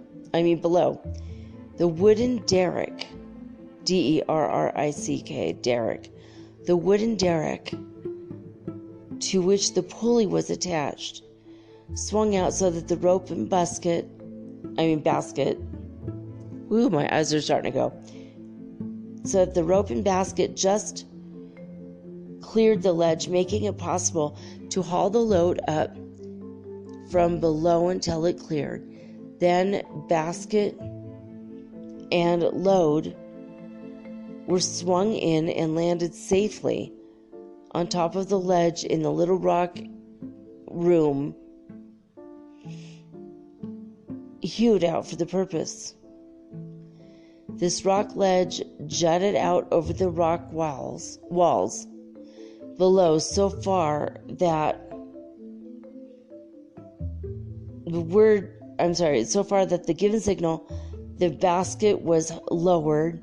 The wooden derrick, D-E-R-R-I-C-K, derrick, the wooden derrick to which the pulley was attached, swung out so that the rope and basket, my eyes are starting to go, so that the rope and basket just cleared the ledge, making it possible to haul the load up from below until it cleared. Then basket and load were swung in and landed safely on top of the ledge in the little rock room hewed out for the purpose. This rock ledge jutted out over the rock walls below so far that the given signal, the basket was lowered.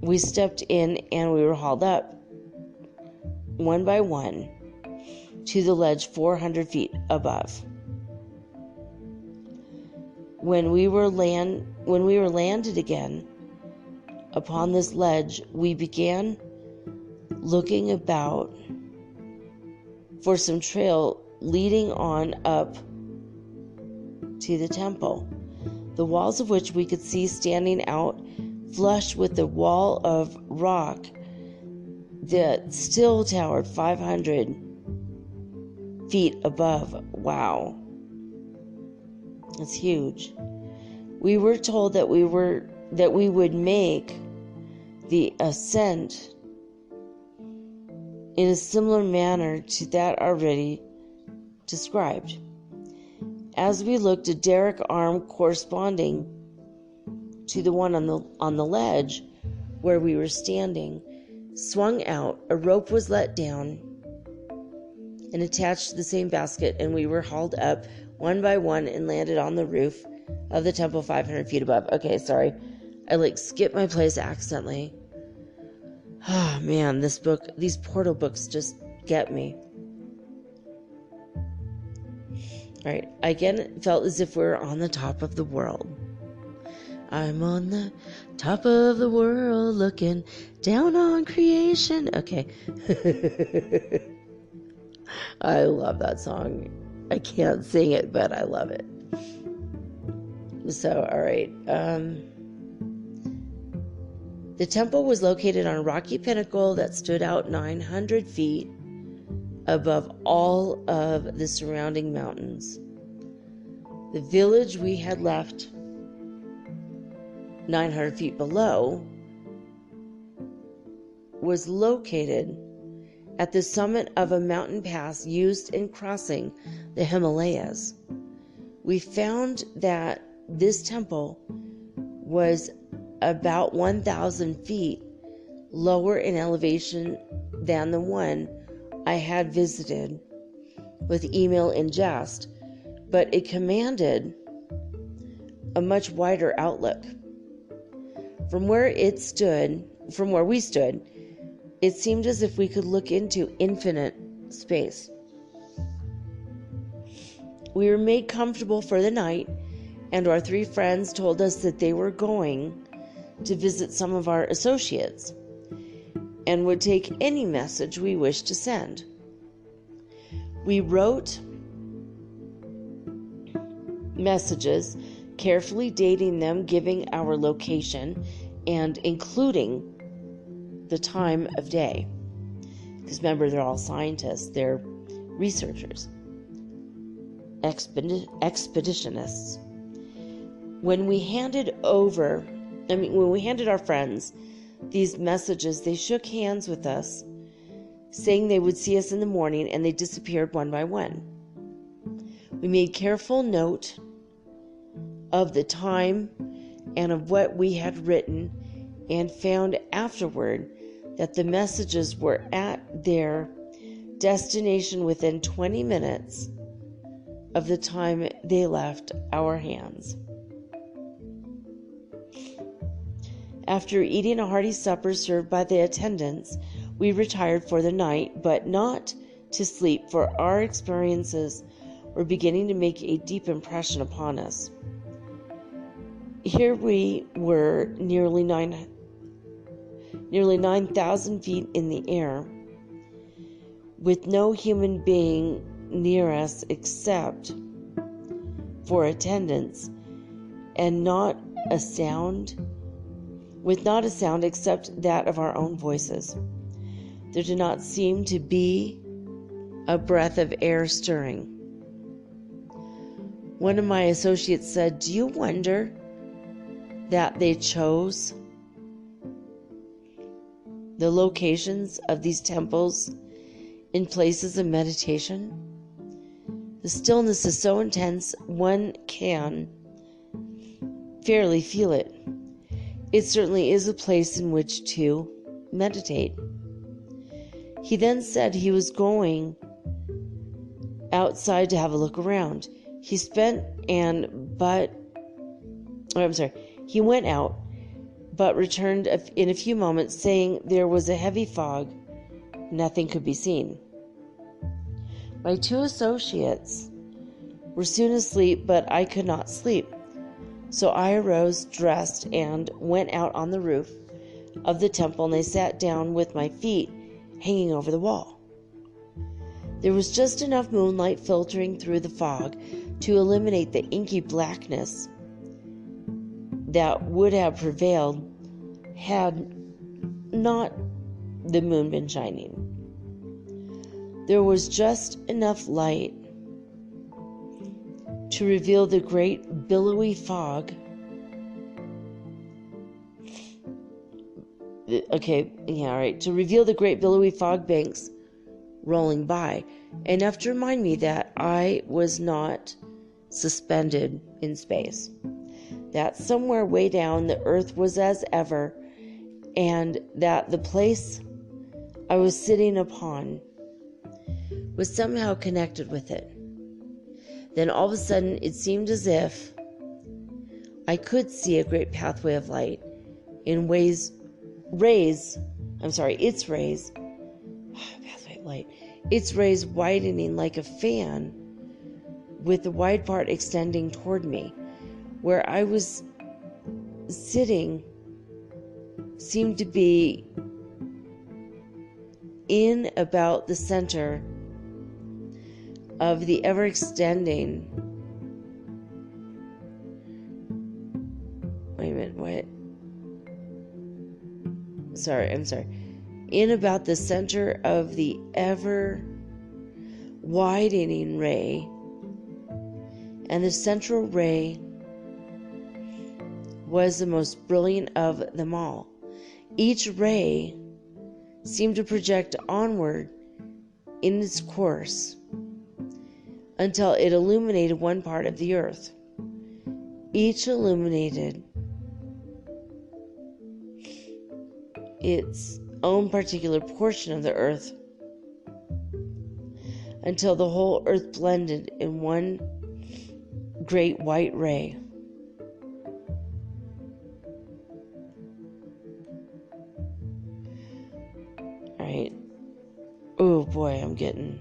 We stepped in and we were hauled up, one by one, to the ledge 400 feet above. When we were landed again upon this ledge, we began looking about for some trail leading on up to the temple, the walls of which we could see standing out flush with the wall of rock that still towered 500 feet above. Wow. That's huge. We were told that we would make the ascent in a similar manner to that already described. As we looked, a derrick arm corresponding to the one on the ledge where we were standing swung out. A rope was let down and attached to the same basket, and we were hauled up one by one and landed on the roof of the temple 500 feet above. Okay, sorry. I skipped my place accidentally. Oh man, these portal books just get me. Right. Again, it felt as if we were on the top of the world. I'm on the top of the world looking down on creation. Okay. I love that song. I can't sing it, but I love it. So, all right. The temple was located on a rocky pinnacle that stood out 900 feet above all of the surrounding mountains. The village we had left 900 feet below was located at the summit of a mountain pass used in crossing the Himalayas. We found that this temple was about 1,000 feet lower in elevation than the one I had visited with email in jest, but it commanded a much wider outlook. From where we stood, it seemed as if we could look into infinite space. We were made comfortable for the night, and our 3 friends told us that they were going to visit some of our associates and would take any message we wished to send. We wrote messages, carefully dating them, giving our location, and including the time of day. Because remember, they're all scientists, they're researchers, expeditionists. When we handed our friends these messages, they shook hands with us, saying they would see us in the morning, and they disappeared one by one. We made careful note of the time and of what we had written, and found afterward that the messages were at their destination within 20 minutes of the time they left our hands. After eating a hearty supper served by the attendants, we retired for the night, but not to sleep, for our experiences were beginning to make a deep impression upon us. Here we were nearly 9,000 feet in the air, with no human being near us except for attendants, and with not a sound except that of our own voices. There did not seem to be a breath of air stirring. One of my associates said, "Do you wonder that they chose the locations of these temples in places of meditation? The stillness is so intense one can fairly feel it. It certainly is a place in which to meditate." He then said he was going outside to have a look around. He went out, but returned in a few moments, saying there was a heavy fog. Nothing could be seen. My 2 associates were soon asleep, but I could not sleep. So I arose, dressed, and went out on the roof of the temple, and I sat down with my feet hanging over the wall. There was just enough moonlight filtering through the fog to eliminate the inky blackness that would have prevailed had not the moon been shining. There was just enough light to reveal the great billowy fog. To reveal the great billowy fog banks rolling by, enough to remind me that I was not suspended in space, that somewhere way down the earth was as ever, and that the place I was sitting upon was somehow connected with it. Then all of a sudden it seemed as if I could see a great pathway of light in its rays widening like a fan with the wide part extending toward me. Where I was sitting seemed to be in about the center of the ever-extending... Wait a minute, what? I'm sorry. In about the center of the ever-widening ray, and the central ray was the most brilliant of them all. Each ray seemed to project onward in its course until it illuminated one part of the earth. Each illuminated its own particular portion of the earth until the whole earth blended in one great white ray. Alright. Oh boy, I'm getting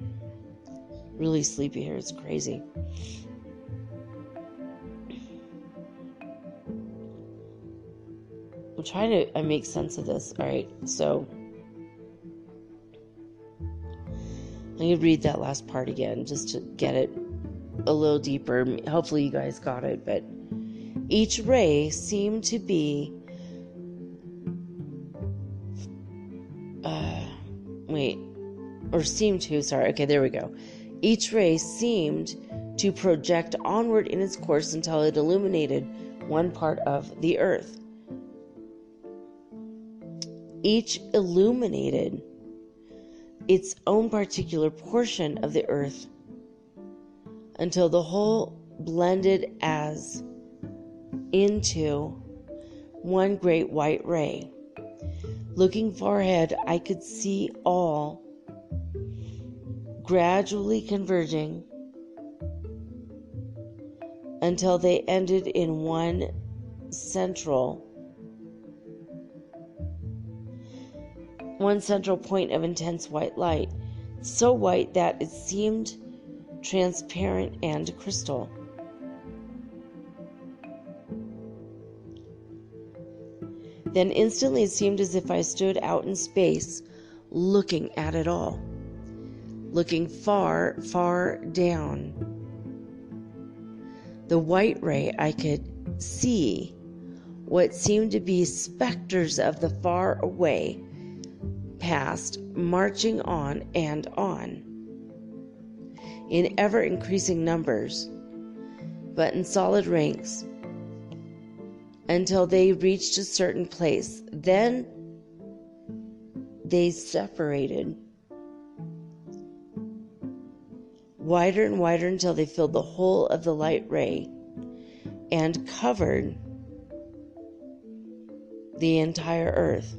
really sleepy here. It's crazy. I'm trying to make sense of this. Alright, so I'm going to read that last part again just to get it a little deeper. Hopefully you guys got it, but each ray seemed to be okay, there we go. Each ray seemed to project onward in its course until it illuminated one part of the earth. Each illuminated its own particular portion of the earth until the whole blended as into one great white ray. Looking far ahead, I could see all gradually converging until they ended in one central point of intense white light, so white that it seemed transparent and crystal. Then instantly it seemed as if I stood out in space, looking at it all, looking far, far down the white ray. I could see what seemed to be specters of the far away past, marching on and on in ever increasing numbers, but in solid ranks, until they reached a certain place. Then they separated wider and wider until they filled the whole of the light ray and covered the entire earth.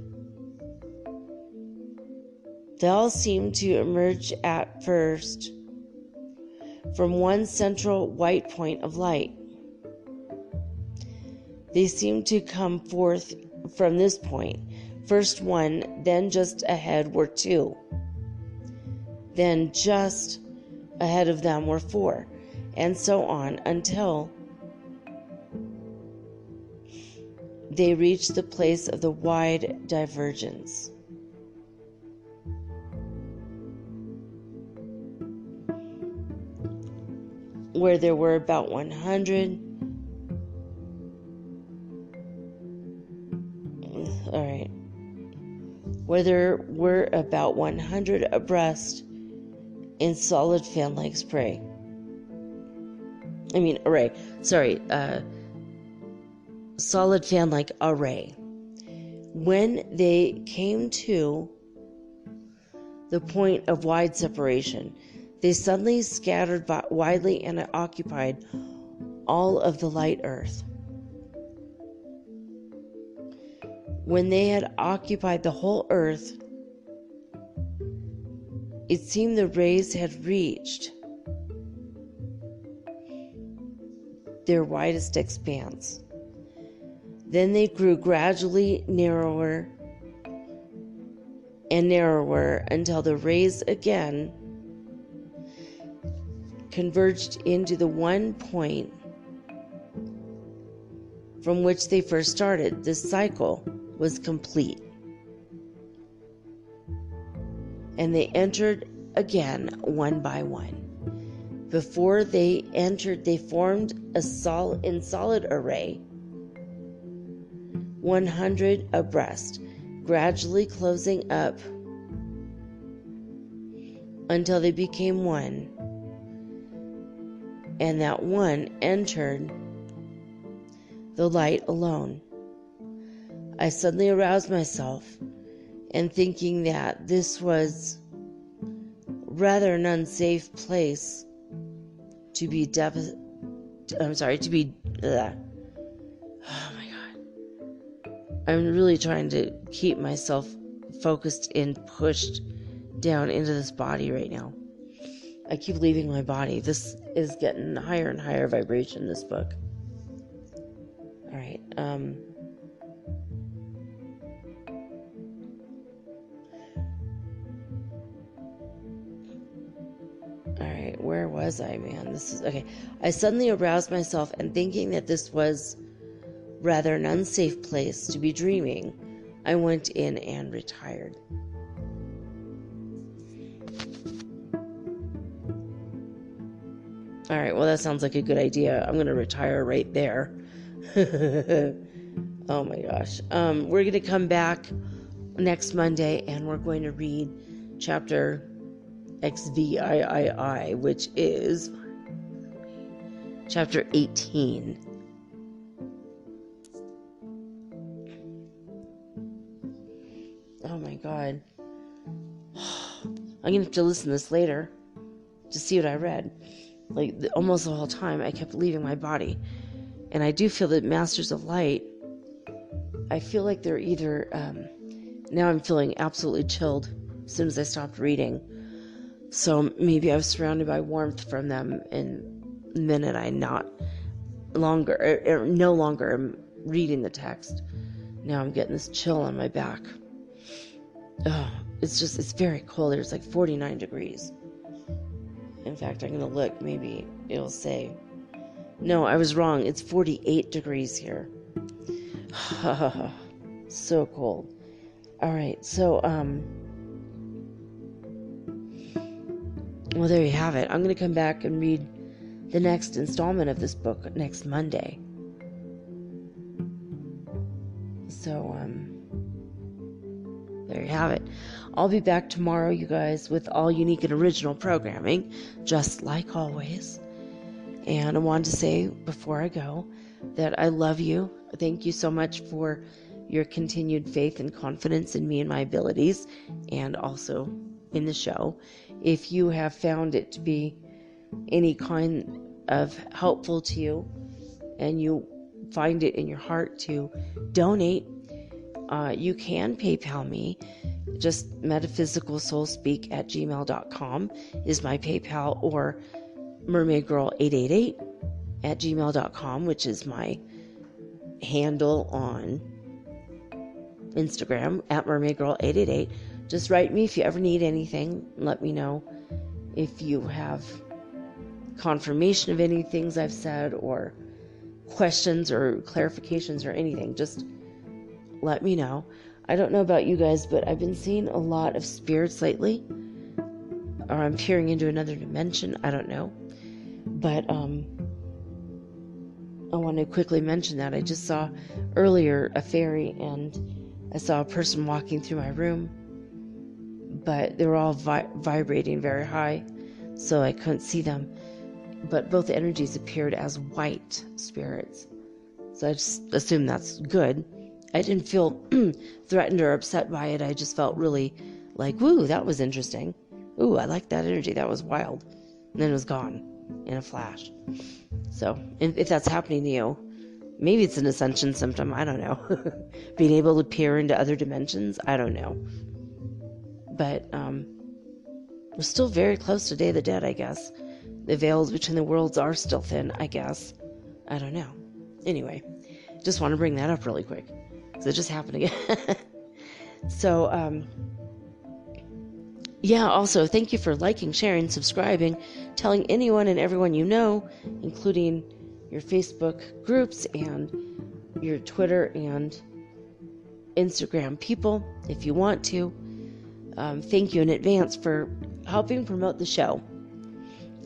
They all seemed to emerge at first from one central white point of light. They seemed to come forth from this point. First one, then just ahead were two. Then just ahead of them were four, and so on until they reached the place of the wide divergence. Where there were about 100. Where there were about 100 abreast in solid fan-like array. Solid fan-like array. When they came to the point of wide separation, they suddenly scattered widely and occupied all of the light earth. When they had occupied the whole earth, it seemed the rays had reached their widest expanse. Then they grew gradually narrower and narrower until the rays again converged into the one point from which they first started. This cycle was complete. And they entered again one by one. Before they entered, they formed in solid array, 100 abreast, gradually closing up until they became one. And that one entered the light alone. I suddenly aroused myself, and thinking that this was rather an unsafe place to be oh my God. I'm really trying to keep myself focused and pushed down into this body right now. I keep leaving my body. This is getting higher and higher vibration, this book. All right. Alright, where was I, man? This is okay. I suddenly aroused myself, and thinking that this was rather an unsafe place to be dreaming, I went in and retired. Alright, well, that sounds like a good idea. I'm going to retire right there. Oh my gosh. We're going to come back next Monday, and we're going to read chapter XVIII, which is chapter 18. Oh my God. I'm going to have to listen to this later to see what I read. Like, almost the whole time I kept leaving my body. And I do feel that Masters of Light, I feel like they're either, now I'm feeling absolutely chilled as soon as I stopped reading. So maybe I was surrounded by warmth from them, and the minute I no longer am reading the text, now I'm getting this chill on my back. Oh, it's very cold. There's like 49 degrees. In fact, I'm going to look. Maybe it'll say, no, I was wrong. It's 48 degrees here. So cold. All right. So, well, there you have it. I'm going to come back and read the next installment of this book next Monday. So, there you have it. I'll be back tomorrow, you guys, with all unique and original programming, just like always. And I wanted to say before I go that I love you. Thank you so much for your continued faith and confidence in me and my abilities, and also in the show. If you have found it to be any kind of helpful to you, and you find it in your heart to donate, you can PayPal me. Just metaphysicalsoulspeak@gmail.com is my PayPal, or mermaidgirl888@gmail.com, which is my handle on Instagram, @mermaidgirl888. Just write me if you ever need anything. Let me know if you have confirmation of any things I've said, or questions or clarifications or anything. Just let me know. I don't know about you guys, but I've been seeing a lot of spirits lately, or I'm peering into another dimension. I don't know, but I want to quickly mention that I just saw earlier a fairy, and I saw a person walking through my room, but they were all vibrating very high, so I couldn't see them. But both energies appeared as white spirits, so I just assumed that's good. I didn't feel threatened or upset by it. I just felt really like, woo, that was interesting. Ooh, I like that energy. That was wild. And then it was gone in a flash. So if that's happening to you, maybe it's an ascension symptom. I don't know. Being able to peer into other dimensions. I don't know. But we're still very close to Day of the Dead, I guess. The veils between the worlds are still thin, I guess. I don't know. Anyway, just want to bring that up really quick. So it just happened again. So, yeah, also, thank you for liking, sharing, subscribing telling anyone and everyone you know, including your Facebook groups and your Twitter and Instagram people, if you want to. Thank you in advance for helping promote the show.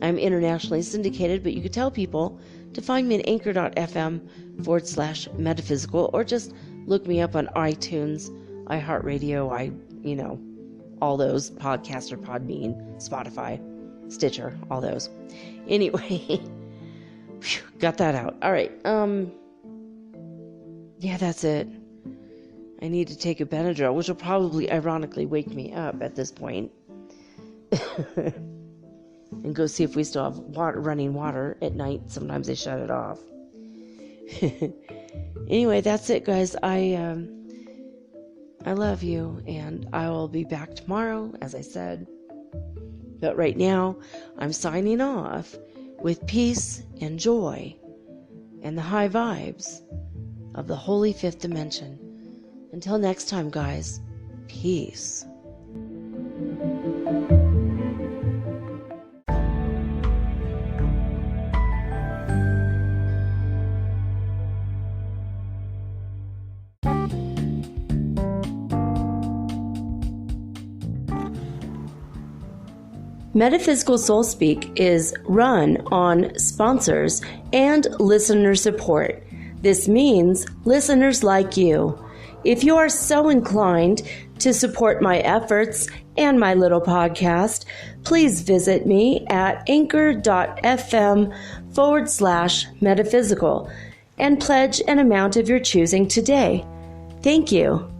I'm internationally syndicated, but you could tell people to find me at anchor.fm/metaphysical, or just look me up on iTunes, iHeartRadio, all those, Podcaster, Podbean, Spotify, Stitcher, all those. Anyway, got that out. All right. Yeah, that's it. I need to take a Benadryl, which will probably ironically wake me up at this point. And go see if we still have running water at night. Sometimes they shut it off. Anyway, that's it, guys. I love you, and I will be back tomorrow, as I said. But right now, I'm signing off with peace and joy and the high vibes of the holy fifth dimension. Until next time, guys, peace. Metaphysical Soul Speak is run on sponsors and listener support. This means listeners like you. If you are so inclined to support my efforts and my little podcast, please visit me at anchor.fm/metaphysical and pledge an amount of your choosing today. Thank you.